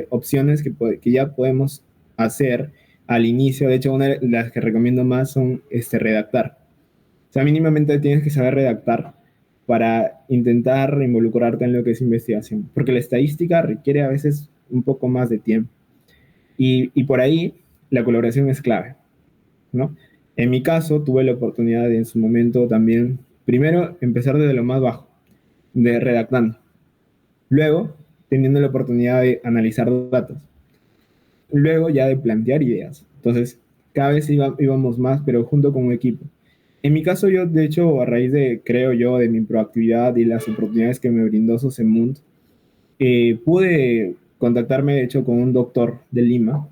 opciones que ya podemos hacer al inicio. De hecho, una de las que recomiendo más son redactar. O sea, mínimamente tienes que saber redactar para intentar involucrarte en lo que es investigación, porque la estadística requiere a veces un poco más de tiempo. Y por ahí la colaboración es clave, ¿no? En mi caso, tuve la oportunidad de en su momento también, primero, empezar desde lo más bajo, de redactando. Luego, teniendo la oportunidad de analizar datos. Luego, ya de plantear ideas. Entonces, cada vez íbamos más, pero junto con un equipo. En mi caso, yo, de hecho, a raíz de, creo yo, de mi proactividad y las oportunidades que me brindó Sosemund, pude contactarme, de hecho, con un doctor de Lima,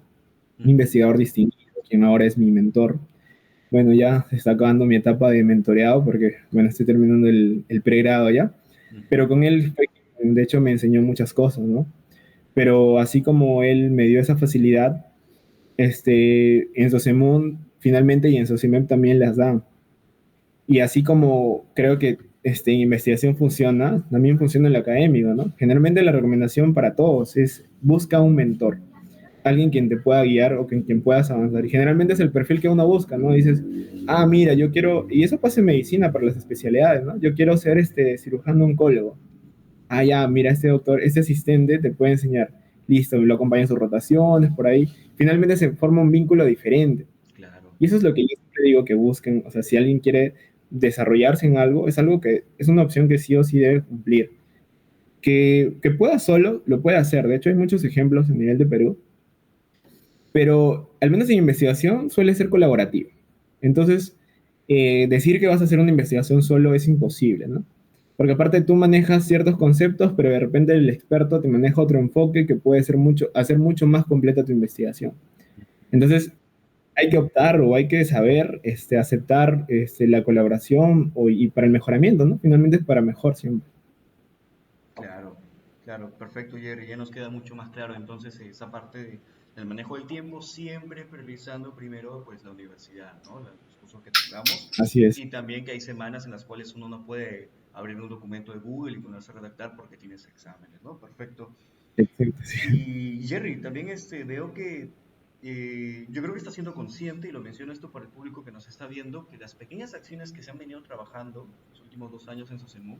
un investigador distinguido, quien ahora es mi mentor. Bueno, ya se está acabando mi etapa de mentoreado porque, bueno, estoy terminando el pregrado ya, pero con él, de hecho, me enseñó muchas cosas, ¿no? Pero así como él me dio esa facilidad, en Sosemund finalmente y en Socimem también las dan. Y así como creo que en investigación funciona, también funciona en lo académico, ¿no? Generalmente la recomendación para todos es busca un mentor. alguien quien te pueda guiar o con quien puedas avanzar. Y generalmente es el perfil que uno busca, ¿no? Dices, ah, mira, yo quiero, y eso pasa en medicina para las especialidades, ¿no? Yo quiero ser cirujano oncólogo. Ah, ya, mira, este doctor, este asistente te puede enseñar. Listo, lo acompaña en sus rotaciones, por ahí. Finalmente se forma un vínculo diferente. Claro, Y eso es lo que yo siempre digo que busquen. O sea, si alguien quiere desarrollarse en algo, es algo que es una opción que sí o sí debe cumplir. Que pueda solo, lo puede hacer. De hecho, hay muchos ejemplos a nivel de Perú, pero al menos en investigación suele ser colaborativo. Entonces, decir que vas a hacer una investigación solo es imposible, ¿no? Porque aparte tú manejas ciertos conceptos, pero de repente el experto te maneja otro enfoque que puede ser hacer mucho más completa tu investigación. Entonces, hay que optar o hay que saber aceptar la colaboración y para el mejoramiento, ¿no? Finalmente es para mejor siempre. claro, claro, perfecto, Jerry. Ya nos queda mucho más claro entonces esa parte del manejo del tiempo, siempre priorizando primero pues la universidad, ¿no? Los cursos que tengamos Así es. y también que hay semanas en las cuales uno no puede abrir un documento de Google y ponerse a redactar porque tienes exámenes, ¿no? Perfecto. Exacto, sí. Y Jerry, también veo que yo creo que está siendo consciente, y lo menciono esto para el público que nos está viendo, que las pequeñas acciones que se han venido trabajando los últimos 2 años en Sosemu,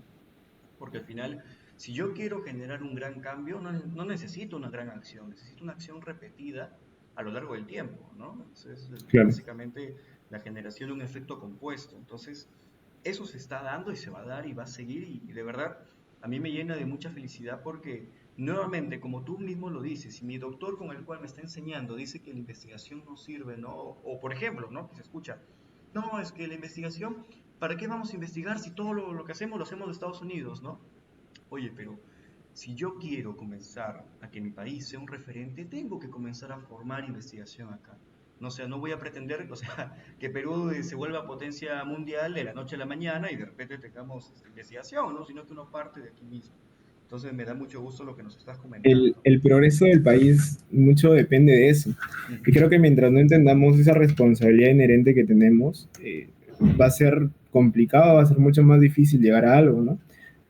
porque al final, si yo quiero generar un gran cambio, no necesito una gran acción, necesito una acción repetida a lo largo del tiempo, ¿no? Entonces, Claro. básicamente la generación de un efecto compuesto. Entonces, eso se está dando y se va a dar y va a seguir y de verdad a mí me llena de mucha felicidad porque nuevamente, como tú mismo lo dices, si mi doctor con el cual me está enseñando dice que la investigación no sirve, ¿no? O por ejemplo, ¿no? Que se escucha, no, es que la investigación, ¿para qué vamos a investigar si todo lo que hacemos lo hacemos de Estados Unidos, ¿no? Oye, pero si yo quiero comenzar a que mi país sea un referente, tengo que comenzar a formar investigación acá. No, o sea, no voy a pretender, o sea, que Perú se vuelva potencia mundial de la noche a la mañana y de repente tengamos investigación, ¿no? Sino que uno parte de aquí mismo. Entonces me da mucho gusto lo que nos estás comentando. El progreso del país mucho depende de eso. Y Ujú. creo que mientras no entendamos esa responsabilidad inherente que tenemos, va a ser complicado, va a ser mucho más difícil llegar a algo, ¿no?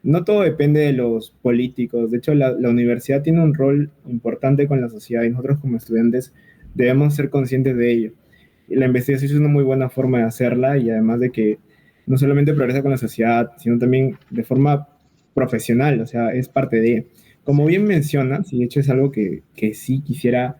No todo depende de los políticos. De hecho, la universidad tiene un rol importante con la sociedad y nosotros como estudiantes debemos ser conscientes de ello. Y la investigación es una muy buena forma de hacerla y además de que no solamente progresa con la sociedad, sino también de forma profesional, o sea, es parte de... Como Sí. bien mencionas, y de hecho es algo que sí quisiera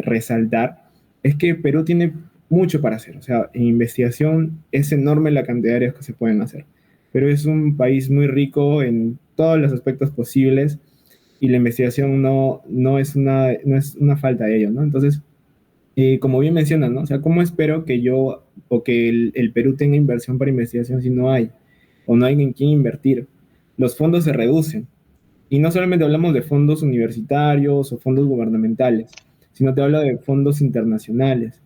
resaltar, es que Perú tiene mucho para hacer. O sea, en investigación es enorme la cantidad de áreas que se pueden hacer. Pero es un país muy rico en todos los aspectos posibles y la investigación no es una falta de ello, ¿no? Entonces, como bien mencionas, ¿no? O sea, ¿cómo espero que yo o que el Perú tenga inversión para investigación si no hay o no hay en quién invertir? Los fondos se reducen. Y no solamente hablamos de fondos universitarios o fondos gubernamentales, sino te hablo de fondos internacionales.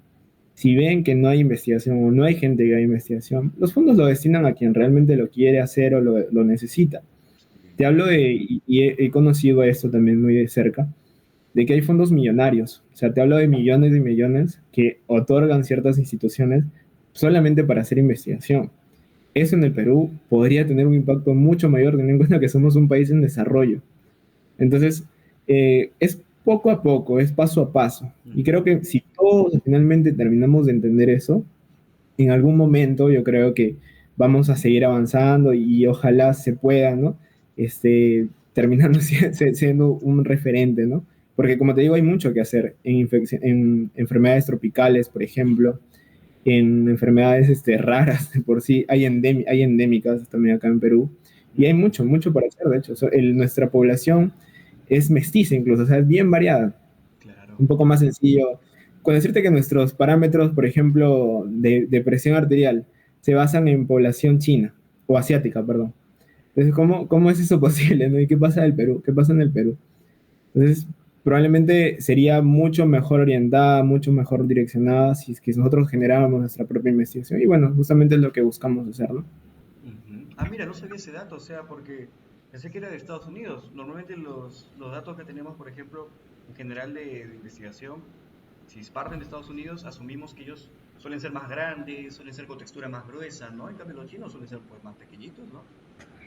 Si ven que no hay investigación o no hay gente que haga investigación, los fondos lo destinan a quien realmente lo quiere hacer o lo necesita. Sí. Te hablo y he conocido esto también muy de cerca, de que hay fondos millonarios. O sea, te hablo de millones y millones que otorgan ciertas instituciones solamente para hacer investigación. Eso en el Perú podría tener un impacto mucho mayor, teniendo en cuenta que somos un país en desarrollo. Entonces, es poco a poco, es paso a paso. Y Ujú. creo que si todos finalmente terminamos de entender eso, en algún momento yo creo que vamos a seguir avanzando y ojalá se pueda, ¿no? Terminando siendo un referente, ¿no? Porque como te digo, hay mucho que hacer en enfermedades tropicales, por ejemplo, en enfermedades raras de por sí, hay endémicas también acá en Perú, y hay Ujú. mucho, mucho para hacer, de hecho. Nuestra población es mestiza incluso, o sea, es bien variada, Claro. un poco más sencillo. Con decirte que nuestros parámetros, por ejemplo, de presión arterial, se basan en población china, o asiática, perdón. Entonces, ¿cómo es eso posible? ¿No? ¿Y qué pasa en el Perú? ¿Qué pasa en el Perú? Entonces, probablemente sería mucho mejor orientada, mucho mejor direccionada si es que nosotros generáramos nuestra propia investigación. Y bueno, justamente es lo que buscamos hacer, ¿no? Ujú. Ah, mira, no sabía ese dato, o sea, porque pensé que era de Estados Unidos. Normalmente los datos que tenemos, por ejemplo, en general de investigación, si parten de Estados Unidos, asumimos que ellos suelen ser más grandes, suelen ser con textura más gruesa, ¿no? En cambio, los chinos suelen ser pues más pequeñitos, ¿no?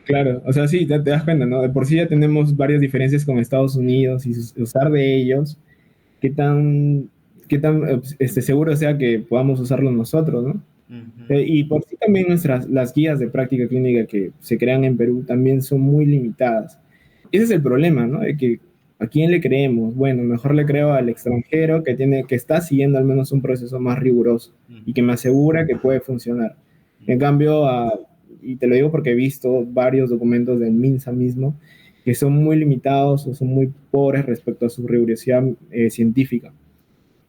Claro, o sea, sí, te das cuenta, ¿no? De por sí ya tenemos varias diferencias con Estados Unidos y usar de ellos. qué tan, seguro sea que podamos usarlo nosotros, ¿no? Ujú. Y por sí también las guías de práctica clínica que se crean en Perú también son muy limitadas. Ese es el problema, ¿no? De que ¿a quién le creemos? Bueno, mejor le creo al extranjero que está siguiendo al menos un proceso más riguroso y que Ujú. me asegura que puede funcionar. En Ujú. cambio, y te lo digo porque he visto varios documentos del MINSA mismo que son muy limitados o son muy pobres respecto a su rigurosidad científica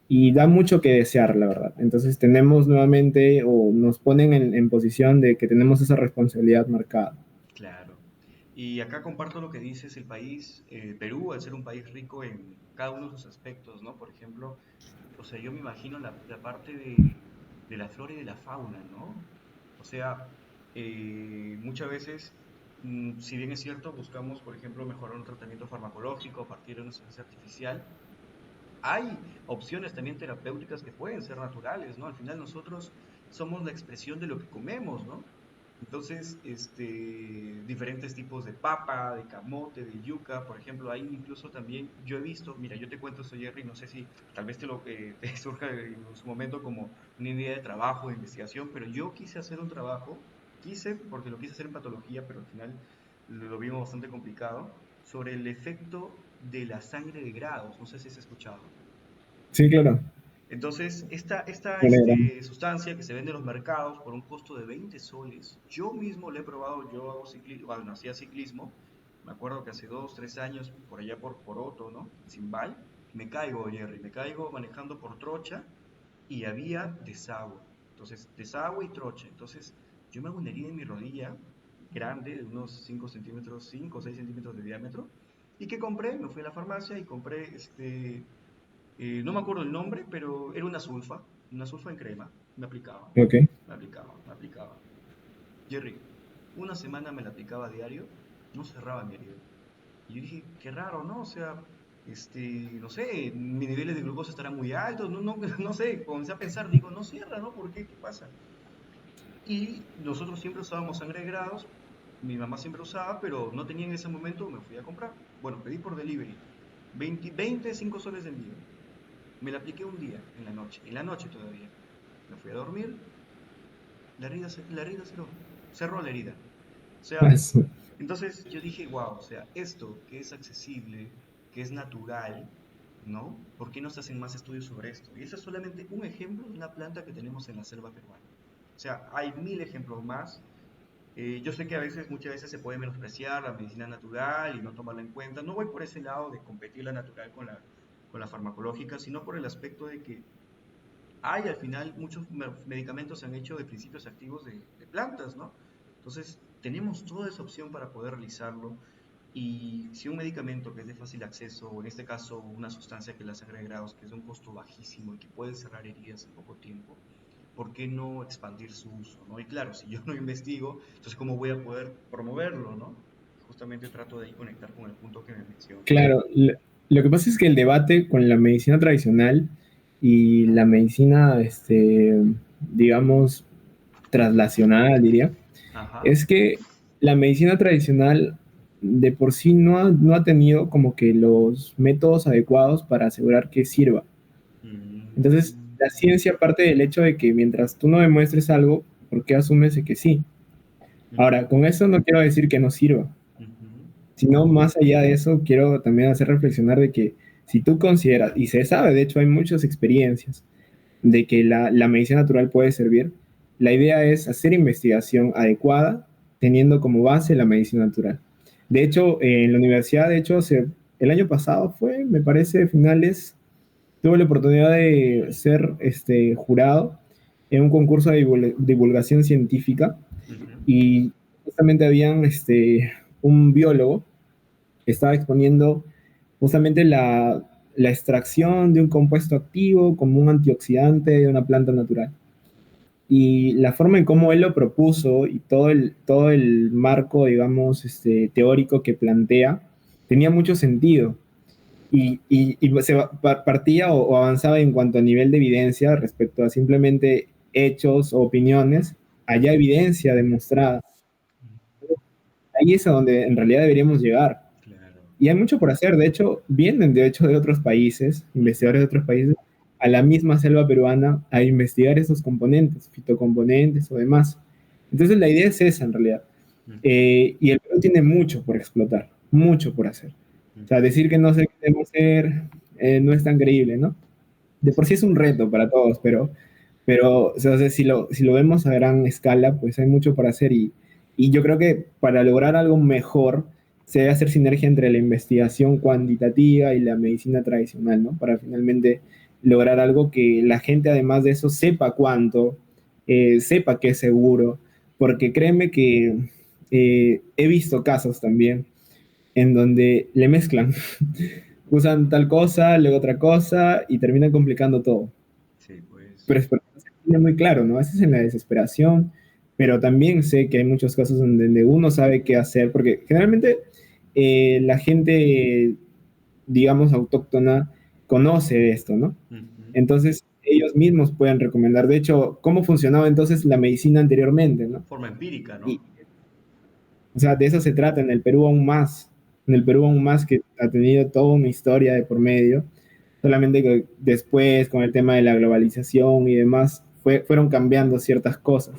y da mucho que desear, la verdad. Entonces tenemos nuevamente o nos ponen en posición de que tenemos esa responsabilidad marcada. Claro. Y acá comparto lo que dices, el país, Perú, al ser un país rico en cada uno de sus aspectos, ¿no? Por ejemplo, o sea, yo me imagino la parte de la flora y de la fauna, ¿no? O sea, muchas veces, si bien es cierto, buscamos, por ejemplo, mejorar un tratamiento farmacológico a partir de una sustancia artificial, hay opciones también terapéuticas que pueden ser naturales, ¿no? Al final nosotros somos la expresión de lo que comemos, ¿no? Entonces, diferentes tipos de papa, de camote, de yuca, por ejemplo, hay incluso también, yo he visto, mira, yo te cuento esto, Jerry, no sé si tal vez te surja en su momento como una idea de trabajo, de investigación, pero yo quise hacer un trabajo, porque lo quise hacer en patología, pero al final lo vimos bastante complicado, sobre el efecto de la sangre de grados, no sé si has escuchado. Sí, claro. Entonces, esta Bueno, sustancia que se vende en los mercados por un costo de 20 soles, yo mismo la he probado, yo hago ciclismo, bueno, hacía ciclismo, me acuerdo que hace 2, 3 años, por allá por Poroto, ¿no? Simbal, me caigo, Jerry, me caigo manejando por Trocha y había desagüe. Entonces, desagüe y Trocha. Entonces, yo me hago una herida en mi rodilla grande, de unos 5 centímetros, 5 o 6 centímetros de diámetro. ¿Y qué compré? Me fui a la farmacia y compré no me acuerdo el nombre, pero era una sulfa en crema. Me aplicaba, ok. me aplicaba, me aplicaba. Jerry, una semana me la aplicaba a diario, no cerraba mi herida. Y yo dije, qué raro, ¿no? O sea, no sé, mis niveles de glucosa estarán muy altos, no, no, no sé, comencé a pensar, digo, no cierra, ¿no? ¿Por qué? ¿Qué pasa? Y nosotros siempre usábamos sangre de grados, mi mamá siempre usaba, pero no tenía en ese momento, me fui a comprar. Bueno, pedí por delivery, 25 soles de envío. Me la apliqué un día, en la noche todavía. Me fui a dormir, la herida cerró la herida. O sea, entonces yo dije, wow, o sea, esto que es accesible, que es natural, ¿no? ¿Por qué no se hacen más estudios sobre esto? Y ese es solamente un ejemplo de una planta que tenemos en la selva peruana. O sea, hay mil ejemplos más. Yo sé que muchas veces se puede menospreciar la medicina natural y no tomarla en cuenta. No voy por ese lado de competir la natural con la farmacológica, sino por el aspecto de que hay al final muchos medicamentos se han hecho de principios activos de plantas, ¿no? Entonces, tenemos toda esa opción para poder realizarlo. Y si un medicamento que es de fácil acceso, o en este caso una sustancia que la sangre de grados, que es de un costo bajísimo y que puede cerrar heridas en poco tiempo, ¿por qué no expandir su uso, ¿no? Y claro, si yo no investigo, entonces ¿cómo voy a poder promoverlo, ¿no? Justamente trato de ahí conectar con el punto que me mencionas. Claro, lo que pasa es que el debate con la medicina tradicional y la medicina, digamos, traslacional, diría, Ajá. es que la medicina tradicional de por sí no ha tenido como que los métodos adecuados para asegurar que sirva. Entonces, Mm. la ciencia parte del hecho de que mientras tú no demuestres algo, ¿por qué asumes de que sí? Ahora, Ujú. con eso no quiero decir que no sirva, Ujú. sino más allá de eso, quiero también hacer reflexionar de que si tú consideras, y se sabe, de hecho hay muchas experiencias, de que la medicina natural puede servir, la idea es hacer investigación adecuada teniendo como base la medicina natural. De hecho, en la universidad, de hecho, el año pasado fue, me parece, finales, tuve la oportunidad de ser jurado en un concurso de divulgación científica Ujú. y justamente habían un biólogo que estaba exponiendo justamente la extracción de un compuesto activo como un antioxidante de una planta natural. Y la forma en cómo él lo propuso y todo el marco, digamos, teórico que plantea, tenía mucho sentido. Y partía o avanzaba en cuanto a nivel de evidencia respecto a simplemente hechos o opiniones, haya evidencia demostrada. Ahí es a donde en realidad deberíamos llegar. Claro. Y hay mucho por hacer. De hecho, vienen de otros países, investigadores de otros países, a la misma selva peruana a investigar esos componentes, fitocomponentes o demás. Entonces la idea es esa en realidad. Ujú, Y el Perú tiene mucho por explotar, mucho por hacer. O sea, ujú. decir que no se queremos hacer no es tan creíble, ¿no? De por sí es un reto para todos, pero o sea, si lo vemos a gran escala, pues hay mucho por hacer y yo creo que para lograr algo mejor se debe hacer sinergia entre la investigación cuantitativa y la medicina tradicional, ¿no? Para finalmente lograr algo que la gente además de eso sepa cuánto, sepa que es seguro, porque créeme que he visto casos también en donde le mezclan, usan tal cosa, luego otra cosa y terminan complicando todo. Sí, pues. Pero es porque se tiene muy claro, ¿no? A veces en la desesperación, pero también sé que hay muchos casos donde uno sabe qué hacer, porque generalmente la gente, digamos, autóctona conoce de esto, ¿no? Ujú. Entonces ellos mismos pueden recomendar, de hecho, cómo funcionaba entonces la medicina anteriormente, ¿no? Forma empírica, ¿no? Y, o sea, de eso se trata en el Perú aún más, en el Perú aún más que ha tenido toda una historia de por medio, solamente que después con el tema de la globalización y demás, fueron cambiando ciertas cosas,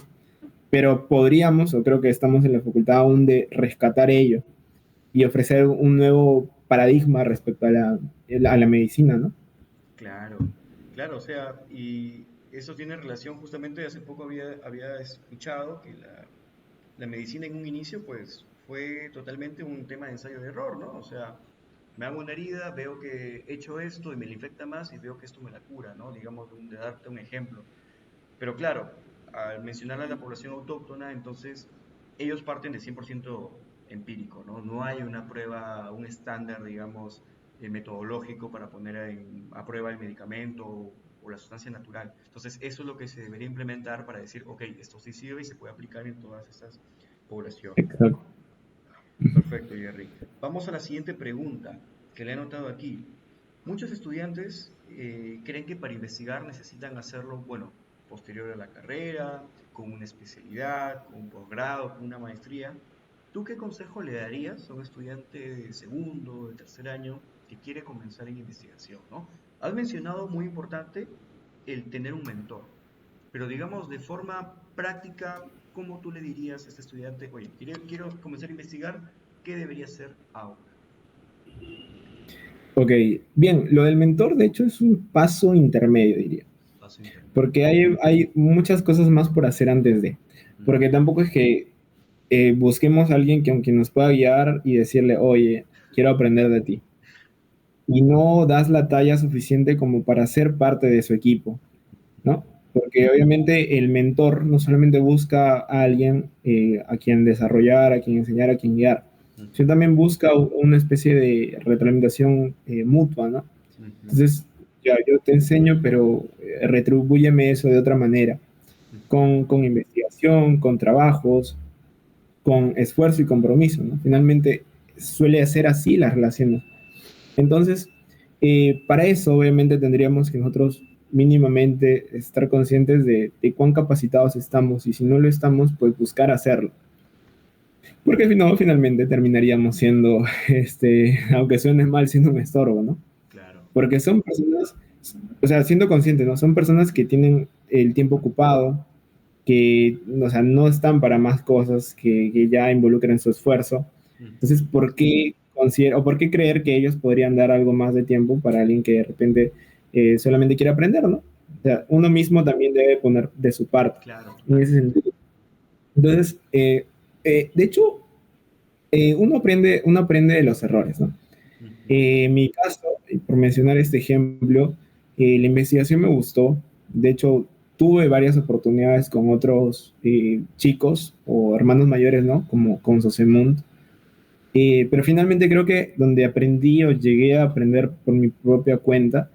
pero podríamos, o creo que estamos en la facultad aún de rescatar ello y ofrecer un nuevo paradigma respecto a la medicina, ¿no? Claro, claro, o sea, y eso tiene relación justamente, hace poco había escuchado que la medicina en un inicio pues fue totalmente un tema de ensayo de error, ¿no? O sea, me hago una herida, veo que he hecho esto y me la infecta más y veo que esto me la cura, ¿no? Digamos, de darte un ejemplo. Pero claro, al mencionar a la población autóctona, entonces ellos parten de 100% empírico, ¿no? No hay una prueba, un estándar, digamos, metodológico para poner a prueba el medicamento o la sustancia natural. Entonces, eso es lo que se debería implementar para decir, ok, esto sí sirve y se puede aplicar en todas estas poblaciones, ¿no? Exacto. Perfecto, Jerry. Vamos a la siguiente pregunta que le he anotado aquí. Muchos estudiantes creen que para investigar necesitan hacerlo, bueno, posterior a la carrera, con una especialidad, con un posgrado, con una maestría. ¿Tú qué consejo le darías a un estudiante de segundo, de tercer año que quiere comenzar en investigación, ¿no? Has mencionado, muy importante, el tener un mentor, pero digamos de forma práctica, ¿cómo tú le dirías a este estudiante, oye, quiero comenzar a investigar, ¿qué debería hacer ahora? Ok, bien, lo del mentor de hecho es un paso intermedio, diría, Paso intermedio. porque hay muchas cosas más por hacer antes de, Ujú. porque tampoco es que busquemos a alguien que aunque nos pueda guiar y decirle, oye, quiero aprender de ti. Y no das la talla suficiente como para ser parte de su equipo, ¿no? Porque obviamente el mentor no solamente busca a alguien a quien desarrollar, a quien enseñar, a quien guiar, Ujú, sino también busca una especie de retroalimentación mutua, ¿no? ujú, Entonces, ya, yo te enseño, pero retribúyeme eso de otra manera, ujú. con investigación, con trabajos, con esfuerzo y compromiso, ¿no? Finalmente suele ser así las relaciones. Entonces, para eso obviamente tendríamos que nosotros mínimamente estar conscientes de cuán capacitados estamos y si no lo estamos, pues buscar hacerlo. Porque si no, finalmente terminaríamos siendo, aunque suene mal, siendo un estorbo, ¿no? Claro, Porque son personas, o sea, siendo conscientes, ¿no? Son personas que tienen el tiempo ocupado, que, o sea, no están para más cosas que ya involucren su esfuerzo. Entonces, ujú, ¿por qué o por qué creer que ellos podrían dar algo más de tiempo para alguien que de repente solamente quiere aprender, ¿no? O sea, uno mismo también debe poner de su parte claro, en ese totalmente. sentido. Entonces, de hecho, uno aprende de los errores, ¿no? Ujú, En mi caso, por mencionar este ejemplo, la investigación me gustó. De hecho, tuve varias oportunidades con otros chicos o hermanos mayores, ¿no? Como con Sosemund. Pero finalmente creo que donde aprendí o llegué a aprender por mi propia cuenta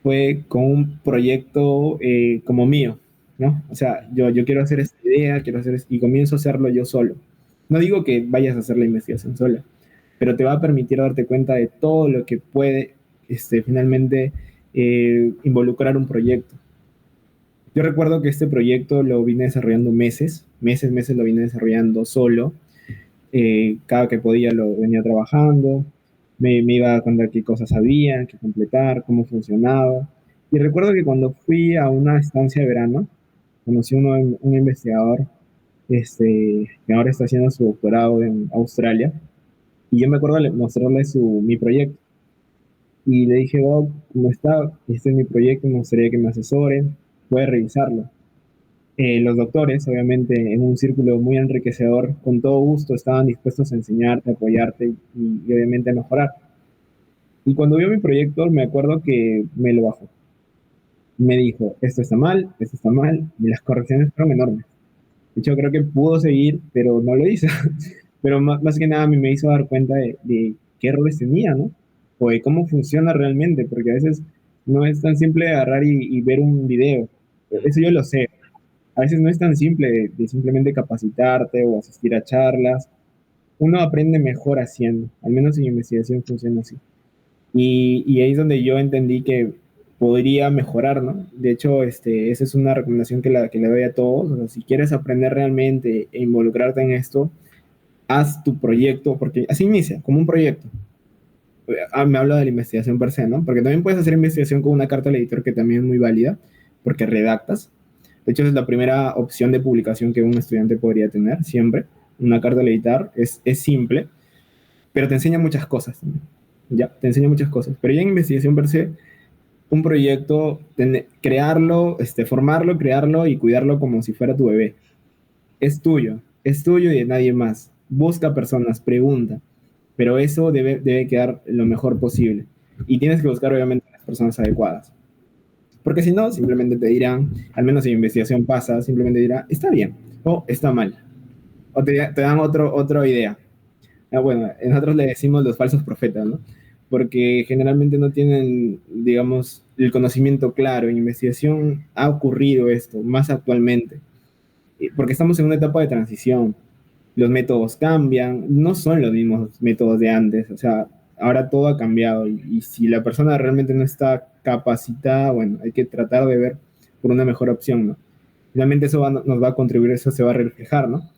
fue con un proyecto como mío, ¿no? O sea, ujú. yo quiero hacer esta idea, y comienzo a hacerlo yo solo. No digo que vayas a hacer la investigación sola, pero te va a permitir darte cuenta de todo lo que puede finalmente involucrar un proyecto. Yo recuerdo que este proyecto lo vine desarrollando meses lo vine desarrollando solo. Cada que podía lo venía trabajando. me iba a contar qué cosas había, qué completar, cómo funcionaba. Y recuerdo que cuando fui a una estancia de verano, conocí un investigador que ahora está haciendo su doctorado en Australia. Y yo me acuerdo de mostrarle mi proyecto. Y le dije, Bob, ¿cómo está? Este es mi proyecto, me gustaría que me asesoren, puede revisarlo. Los doctores, obviamente, en un círculo muy enriquecedor, con todo gusto estaban dispuestos a enseñarte, a apoyarte y obviamente a mejorar. Y cuando vio mi proyecto, me acuerdo que me lo bajó. Me dijo, esto está mal, y las correcciones fueron enormes. De hecho, creo que pudo seguir, pero no lo hizo. Pero más que nada a mí me hizo dar cuenta de qué errores tenía, ¿no? O de cómo funciona realmente, porque a veces no es tan simple agarrar y ver un video. Eso yo Ujú. lo sé. A veces no es tan simple de simplemente capacitarte o asistir a charlas. Uno aprende mejor haciendo, al menos en investigación funciona así. Y ahí es donde yo entendí que podría mejorar, ¿no? De hecho, esa es una recomendación que le doy a todos. O sea, si quieres aprender realmente e involucrarte en esto, haz tu proyecto, porque así inicia, como un proyecto. Me hablo de la investigación per se, ¿no? Porque también puedes hacer investigación con una carta al editor que también es muy válida, porque redactas. De hecho, esa es la primera opción de publicación que un estudiante podría tener siempre. Una carta al editar es simple, pero te enseña muchas cosas también. Ya, te enseña muchas cosas. Pero ya en investigación per se, un proyecto, crearlo, formarlo, crearlo y cuidarlo como si fuera tu bebé. Es tuyo y de nadie más. Busca personas, pregunta, pero eso debe quedar lo mejor posible. Y tienes que buscar obviamente las personas adecuadas. Porque si no, simplemente te dirán, al menos en investigación pasa, simplemente dirá, está bien o está mal. O te dan otra idea. Bueno, nosotros le decimos los falsos profetas, ¿no? Porque generalmente no tienen, digamos, el conocimiento claro. En investigación ha ocurrido esto, más actualmente, porque estamos en una etapa de transición. Los métodos cambian, no son los mismos métodos de antes, o sea, ahora todo ha cambiado y si la persona realmente no está capacitada, bueno, hay que tratar de ver por una mejor opción, ¿no? Realmente eso nos va a contribuir, eso se va a reflejar, ¿no?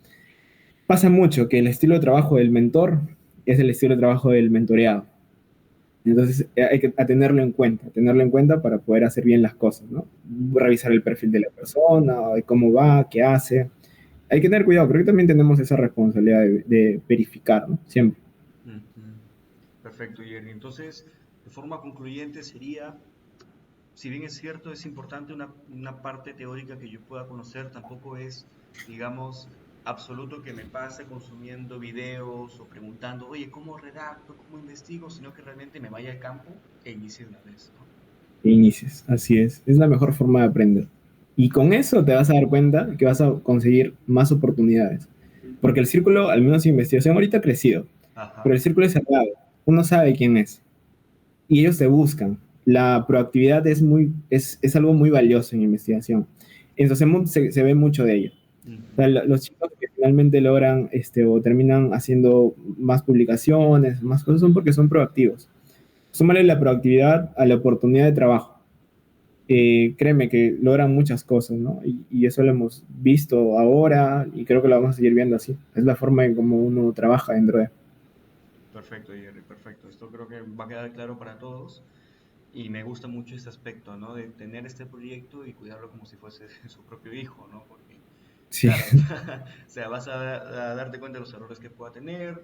Pasa mucho que el estilo de trabajo del mentor es el estilo de trabajo del mentoreado. Entonces hay que tenerlo en cuenta para poder hacer bien las cosas, ¿no? Revisar el perfil de la persona, de cómo va, qué hace. Hay que tener cuidado, creo que también tenemos esa responsabilidad de verificar, ¿no? Siempre. Ujú. Perfecto, Jerry. Entonces, de forma concluyente sería, si bien es cierto, es importante una parte teórica que yo pueda conocer, tampoco es, digamos, absoluto que me pase consumiendo videos o preguntando, oye, ¿cómo redacto? ¿Cómo investigo? Sino que realmente me vaya al campo e inicie de una vez, ¿no? Inicies, así es la mejor forma de aprender. Y con eso te vas a dar cuenta que vas a conseguir más oportunidades. Porque el círculo, al menos en investigación, ahorita ha crecido, pero Ajá. el círculo es cerrado. Uno sabe quién es y ellos te buscan. La proactividad es algo muy valioso en investigación. En Sociemont se ve mucho de ello. O sea, Ujú. los chicos que finalmente logran o terminan haciendo más publicaciones, más cosas, son porque son proactivos. Súmale la proactividad a la oportunidad de trabajo. Créeme que logran muchas cosas, ¿no? Y eso lo hemos visto ahora y creo que lo vamos a seguir viendo así. Es la forma en cómo uno trabaja dentro de... Perfecto, Jerry, perfecto. Esto creo que va a quedar claro para todos. Y me gusta mucho este aspecto, ¿no? De tener este proyecto y cuidarlo como si fuese su propio hijo, ¿no? Porque, Sí, claro, o sea, vas a darte cuenta de los errores que pueda tener.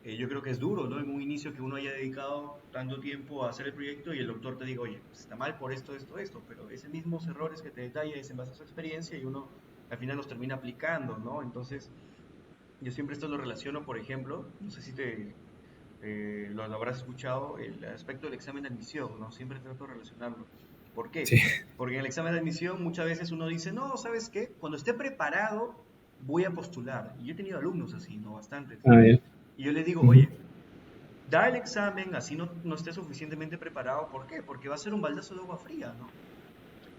Yo creo que es duro, ¿no? En un inicio que uno haya dedicado tanto tiempo a hacer el proyecto y el doctor te diga, oye, pues está mal por esto, esto, esto, pero esos mismos errores que te detalla es en base a su experiencia y uno al final los termina aplicando, ¿no? Entonces, yo siempre esto lo relaciono, por ejemplo, no sé si lo habrás escuchado, el aspecto del examen de admisión, ¿no? Siempre trato de relacionarlo. ¿Por sí. qué? Porque en el examen de admisión muchas veces uno dice, no, ¿sabes qué? Cuando esté preparado voy a postular. Y yo he tenido alumnos así, ¿no? Bastantes. Ah, ya. Y yo les digo, Ujú. oye, da el examen así no estés suficientemente preparado. ¿Por qué? Porque va a ser un baldazo de agua fría, ¿no?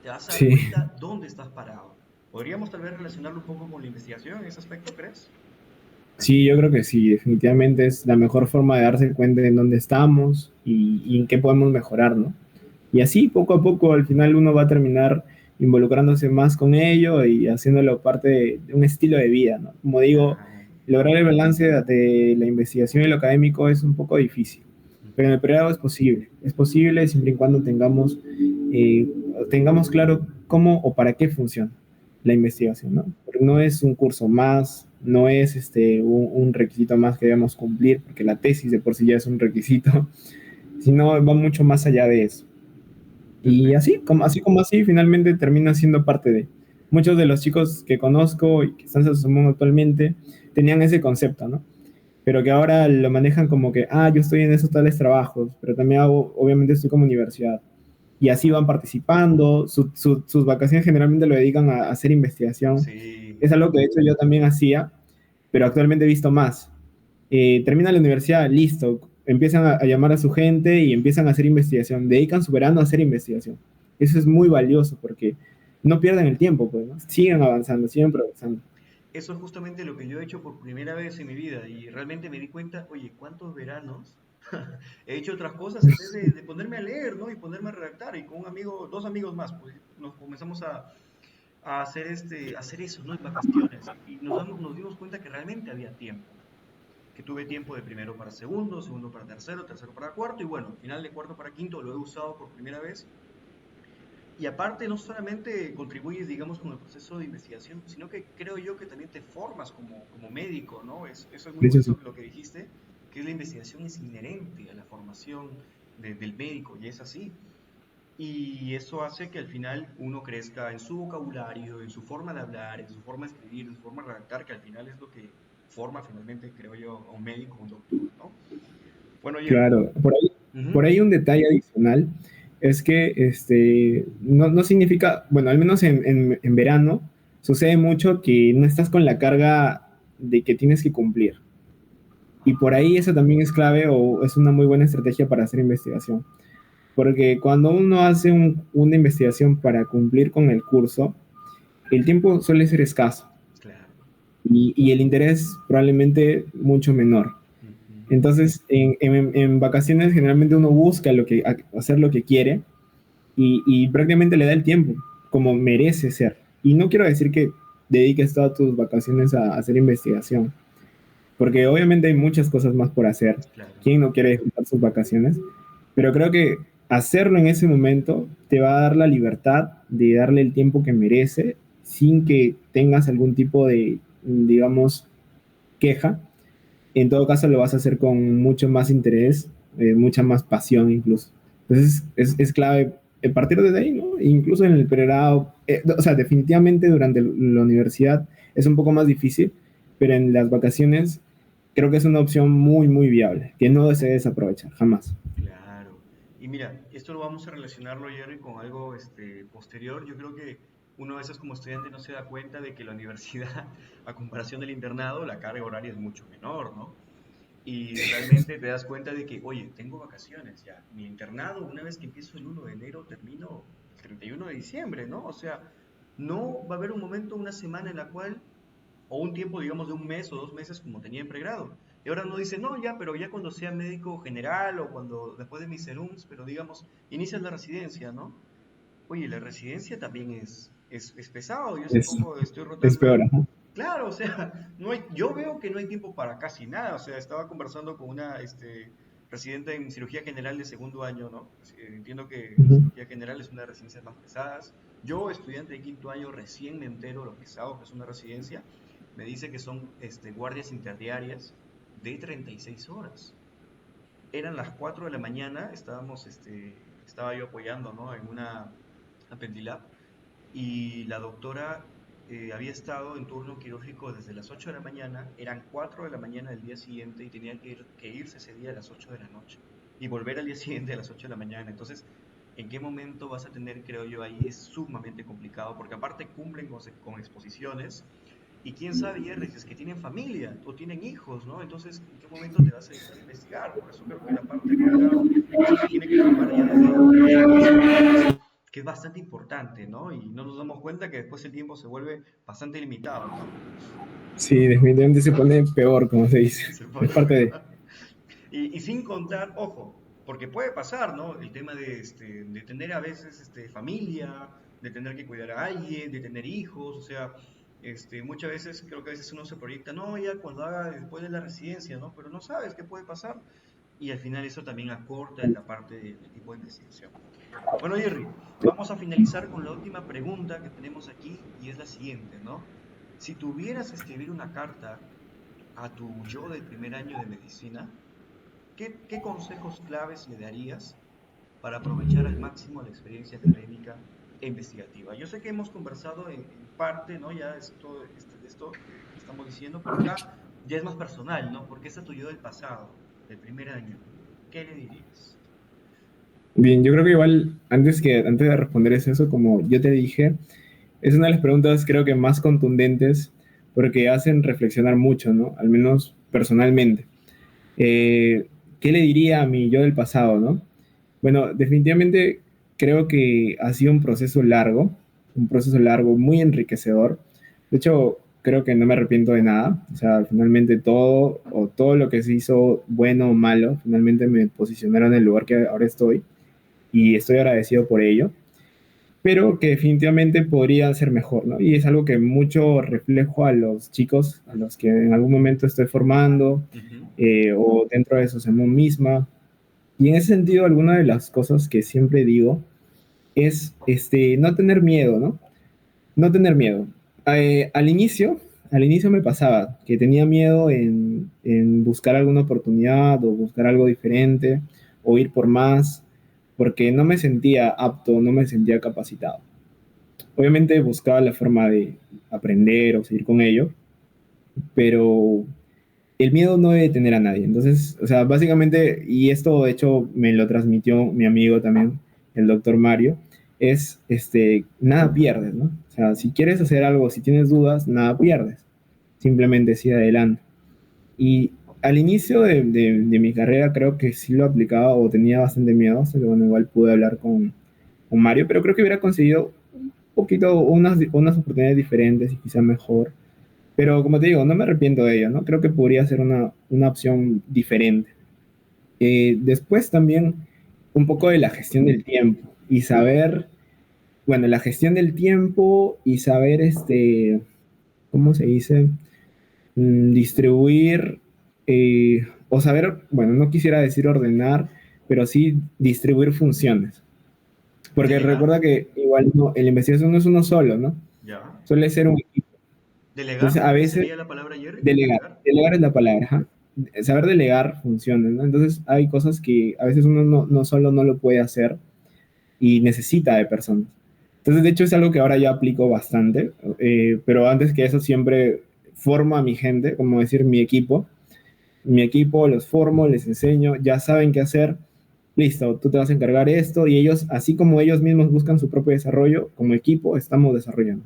Te vas a dar Sí. cuenta dónde estás parado. ¿Podríamos tal vez relacionarlo un poco con la investigación en ese aspecto, crees? Sí, yo creo que sí, definitivamente es la mejor forma de darse cuenta de en dónde estamos y en qué podemos mejorar, ¿no? Y así, poco a poco, al final uno va a terminar involucrándose más con ello y haciéndolo parte de un estilo de vida, ¿no? Como digo, Claro. lograr el balance de la investigación y lo académico es un poco difícil, pero en el pregrado es posible siempre y cuando eh, tengamos claro cómo o para qué funciona la investigación, ¿no? Porque no es un curso más, no es un requisito más que debemos cumplir, porque la tesis de por sí ya es un requisito, sino va mucho más allá de eso. Y Perfecto. así como así, finalmente termina siendo parte de. Muchos de los chicos que conozco y que están en su mundo actualmente tenían ese concepto, ¿no? Pero que ahora lo manejan como que, yo estoy en esos tales trabajos, pero también obviamente estoy como universidad. Y así van participando, sus vacaciones generalmente lo dedican a hacer investigación. Sí, Es algo que de hecho yo también hacía, pero actualmente he visto más. Termina la universidad, listo, empiezan a llamar a su gente y empiezan a hacer investigación, dedican su verano a hacer investigación. Eso es muy valioso porque no pierden el tiempo, pues, ¿no? Siguen avanzando, siguen progresando. eso es justamente lo que yo he hecho por primera vez en mi vida y realmente me di cuenta, oye, ¿cuántos veranos he hecho otras cosas en vez de ponerme a leer, ¿no? Y ponerme a redactar y con un amigo, dos amigos más, pues nos comenzamos a hacer a hacer eso, ¿no? En vacaciones y nos dimos cuenta que realmente había tiempo, que tuve tiempo de primero para segundo, segundo para tercero, tercero para cuarto y bueno, final de cuarto para quinto lo he usado por primera vez. Y aparte, no solamente contribuyes, digamos, con el proceso de investigación, sino que creo yo que también te formas como médico, ¿no? Eso es muy Eso sí. bonito lo que dijiste, que la investigación es inherente a la formación del médico, y es así. Y eso hace que al final uno crezca en su vocabulario, en su forma de hablar, en su forma de escribir, en su forma de redactar, que al final es lo que forma finalmente, creo yo, a un médico, a un doctor, ¿no? Bueno, Jerry. Claro, por Ujú. ahí un detalle adicional es que no significa, bueno, al menos en verano sucede mucho que no estás con la carga de que tienes que cumplir. Y por ahí eso también es clave o es una muy buena estrategia para hacer investigación. Porque cuando uno hace una investigación para cumplir con el curso, el tiempo suele ser escaso Claro. y el interés probablemente mucho menor. Ujú. Entonces, en vacaciones generalmente uno busca hacer lo que quiere y prácticamente le da el tiempo, como merece ser. Y no quiero decir que dediques todas tus vacaciones a hacer investigación, porque obviamente hay muchas cosas más por hacer. Claro. ¿Quién no quiere disfrutar sus vacaciones? Pero creo que hacerlo en ese momento te va a dar la libertad de darle el tiempo que merece sin que tengas algún tipo de, digamos, queja. En todo caso lo vas a hacer con mucho más interés, mucha más pasión incluso. Entonces es clave partir desde ahí, ¿no? Incluso en el pregrado, o sea, definitivamente durante la universidad es un poco más difícil, pero en las vacaciones creo que es una opción muy, muy viable, que no se desaprovechar, jamás. Claro. Y mira, esto lo vamos a relacionarlo, Jerry, con algo posterior. Yo creo que uno a veces como estudiante no se da cuenta de que la universidad, a comparación del internado, la carga horaria es mucho menor, ¿no? Y realmente te das cuenta de que, oye, tengo vacaciones ya. Mi internado, una vez que empiezo el 1 de enero, termino el 31 de diciembre, ¿no? O sea, no va a haber un momento, una semana en la cual o un tiempo, digamos, de un mes o 2 meses como tenía en pregrado. Y ahora no dice, no, ya, pero ya cuando sea médico general o cuando después de mis serums, pero digamos, inicias la residencia, ¿no? Oye, la residencia también es pesado. Yo hace Es, poco estoy es rotando peor, en... ¿no? Claro, o sea, no hay, yo veo que no hay tiempo para casi nada. O sea, estaba conversando con una residente en cirugía general de segundo año, ¿no? Entiendo que Uh -huh. cirugía general es una de las residencias más pesadas. Yo, estudiante de quinto año, recién me entero lo pesado que es una residencia. Me dice que son guardias interdiarias de 36 horas. Eran las 4 de la mañana, estaba yo apoyando, ¿no? En una Appendilab y la doctora había estado en turno quirúrgico desde las 8 de la mañana, eran 4 de la mañana del día siguiente y tenía que irse ese día a las 8 de la noche y volver al día siguiente a las 8 de la mañana. Entonces, ¿en qué momento vas a tener, creo yo, ahí es sumamente complicado porque aparte cumplen con exposiciones y quién sabe, Jerry, si es que tienen familia o tienen hijos, ¿no? Entonces, ¿en qué momento te vas a dedicar a investigar? Por eso creo que la parte del pregrado, eso se tiene que formar ya desde el inicio, que es bastante importante, ¿no? Y no nos damos cuenta que después el tiempo se vuelve bastante limitado, ¿no? Sí, definitivamente se pone peor, como se dice. Se Es pone- parte de... y sin contar, ojo, porque puede pasar, ¿no? El tema de tener a veces familia, de tener que cuidar a alguien, de tener hijos, o sea, muchas veces, creo que a veces uno se proyecta, no, ya cuando haga después de la residencia, ¿no? Pero no sabes qué puede pasar. y al final eso también acorta en la parte del tipo de investigación. Bueno, Jerry, vamos a finalizar con la última pregunta que tenemos aquí y es la siguiente, ¿no? Si tuvieras que escribir una carta a tu yo del primer año de medicina, ¿qué consejos claves le darías para aprovechar al máximo la experiencia académica e investigativa? Yo sé que hemos conversado en parte, ¿no? Ya esto que estamos diciendo, pero acá ya es más personal, ¿no? Porque es a tu yo del pasado, del primer año. ¿Qué le dirías? Bien, yo creo que igual, antes de responder eso, como yo te dije, es una de las preguntas creo que más contundentes porque hacen reflexionar mucho, ¿no? Al menos personalmente. Eh, ¿Qué le diría a mi yo del pasado, no? Bueno, definitivamente creo que ha sido un proceso largo, muy enriquecedor. De hecho, creo que no me arrepiento de nada. O sea, finalmente todo, o todo lo que se hizo, bueno o malo, finalmente me posicionaron en el lugar que ahora estoy y estoy agradecido por ello, pero que definitivamente podría ser mejor, ¿no? Y es algo que mucho reflejo a los chicos, a los que en algún momento estoy formando, Ujú. o dentro de Sosemón misma. Y en ese sentido, alguna de las cosas que siempre digo es no tener miedo, ¿no? No tener miedo. Al inicio me pasaba que tenía miedo en buscar alguna oportunidad o buscar algo diferente o ir por más, porque no me sentía apto, no me sentía capacitado. Obviamente buscaba la forma de aprender o seguir con ello, pero el miedo no debe tener a nadie. Entonces, o sea, básicamente, y esto de hecho me lo transmitió mi amigo también, el doctor Mario, es, nada pierdes, ¿no? O sea, si quieres hacer algo, si tienes dudas, nada pierdes. Simplemente sigue adelante. Y al inicio de mi carrera creo que sí lo aplicaba o tenía bastante miedo, hasta que bueno, igual pude hablar con Mario, pero creo que hubiera conseguido un poquito, unas oportunidades diferentes y quizá mejor. Pero como te digo, no me arrepiento de ello, ¿no? Creo que podría ser una opción diferente. Después también un poco de la gestión del tiempo y saber, bueno, la gestión del tiempo y saber, ¿cómo se dice? Distribuir o saber, bueno, no quisiera decir ordenar, pero sí distribuir funciones. Porque Delegar, recuerda que igual no, la investigación no es uno solo, ¿no? ya. Suele ser un equipo. Delegar Entonces, a también veces sería la palabra, Jerry. delegar, Delegar. delegar es la palabra, ajá. Saber delegar funciona, ¿no? Entonces hay cosas que a veces uno no solo no lo puede hacer y necesita de personas. Entonces, de hecho, es algo que ahora ya aplico bastante, pero antes que eso siempre formo a mi gente, como decir mi equipo los formo, les enseño, ya saben qué hacer, listo, tú te vas a encargar esto y ellos, así como ellos mismos buscan su propio desarrollo, como equipo estamos desarrollando.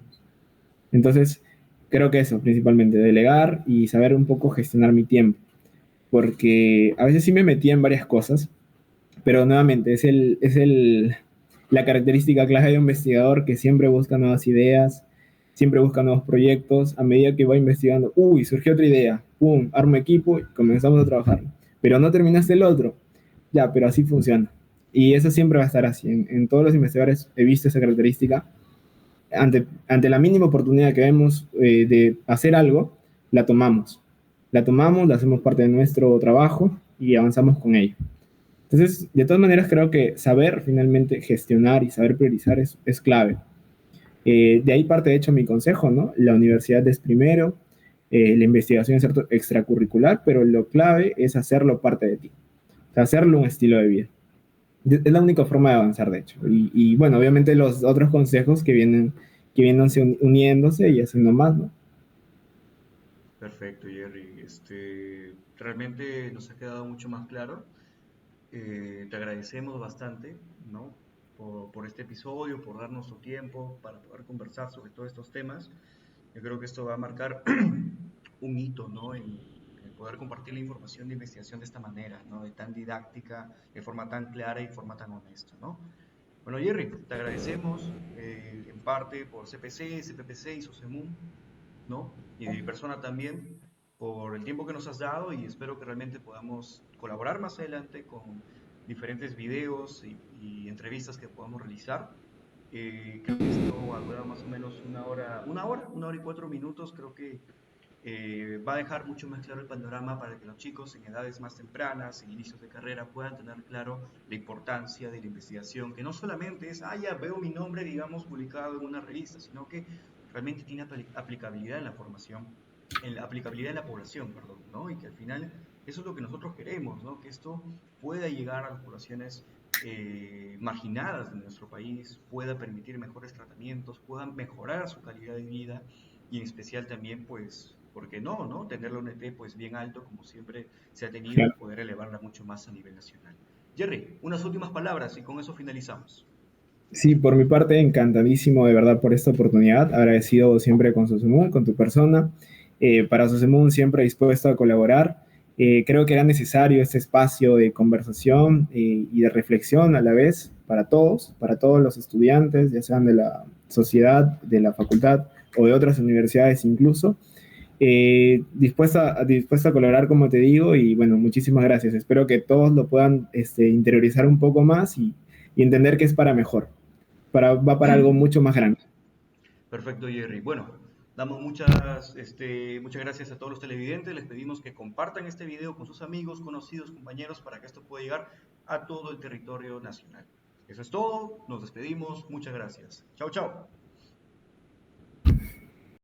Entonces, creo que eso, principalmente, delegar y saber un poco gestionar mi tiempo, porque a veces sí me metía en varias cosas, pero nuevamente la característica clave de un investigador que siempre busca nuevas ideas, siempre busca nuevos proyectos, a medida que va investigando, uy, surgió otra idea, pum, armo equipo y comenzamos a trabajar, pero no terminaste el otro, ya, pero así funciona. Y eso siempre va a estar así. En todos los investigadores he visto esa característica ante la mínima oportunidad que vemos de hacer algo, la tomamos. La tomamos, la hacemos parte de nuestro trabajo y avanzamos con ello. Entonces, de todas maneras, creo que saber finalmente gestionar y saber priorizar es clave. De ahí parte, de hecho, mi consejo, ¿no? La universidad es primero, la investigación es cierto, extracurricular, pero lo clave es hacerlo parte de ti, o sea, hacerlo un estilo de vida. Es la única forma de avanzar, de hecho. Y bueno, obviamente los otros consejos que vienen uniéndose y haciendo más, ¿no? Perfecto, Jerry. Realmente nos ha quedado mucho más claro. Te agradecemos bastante, ¿no? Por este episodio, por darnos su tiempo para poder conversar sobre todos estos temas. Yo creo que esto va a marcar un hito, ¿no? En poder compartir la información de investigación de esta manera, ¿no? De tan didáctica, de forma tan clara y forma tan honesta, ¿no? Bueno, Jerry, te agradecemos en parte por CPC, CPPC y SOCEMUN, ¿no? Y de mi persona también, por el tiempo que nos has dado y espero que realmente podamos colaborar más adelante con diferentes videos y entrevistas que podamos realizar. Creo que esto ha durado más o menos una hora y 4 minutos. Creo que va a dejar mucho más claro el panorama para que los chicos en edades más tempranas, en inicios de carrera, puedan tener claro la importancia de la investigación, que no solamente es, ya veo mi nombre, digamos, publicado en una revista, sino que realmente tiene aplicabilidad en la formación, en la aplicabilidad en la población, perdón, ¿no? Y que al final eso es lo que nosotros queremos, ¿no? Que esto pueda llegar a las poblaciones marginadas de nuestro país, pueda permitir mejores tratamientos, pueda mejorar su calidad de vida y en especial también, pues, ¿por qué no, no? Tener la UNT pues bien alto como siempre se ha tenido y poder elevarla mucho más a nivel nacional. Jerry, unas últimas palabras y con eso finalizamos. Sí, por mi parte, encantadísimo de verdad por esta oportunidad, agradecido siempre con Sosemun, con tu persona, para Sosemun siempre dispuesto a colaborar. Creo que era necesario este espacio de conversación y de reflexión a la vez para todos los estudiantes, ya sean de la sociedad, de la facultad o de otras universidades incluso. Dispuesta a colaborar, como te digo, y bueno, muchísimas gracias. Espero que todos lo puedan interiorizar un poco más y entender que es para mejor, va para algo mucho más grande. Perfecto, Jerry. Bueno, damos muchas gracias a todos los televidentes. Les pedimos que compartan este video con sus amigos, conocidos, compañeros, para que esto pueda llegar a todo el territorio nacional. Eso es todo. Nos despedimos. Muchas gracias. Chao, chao.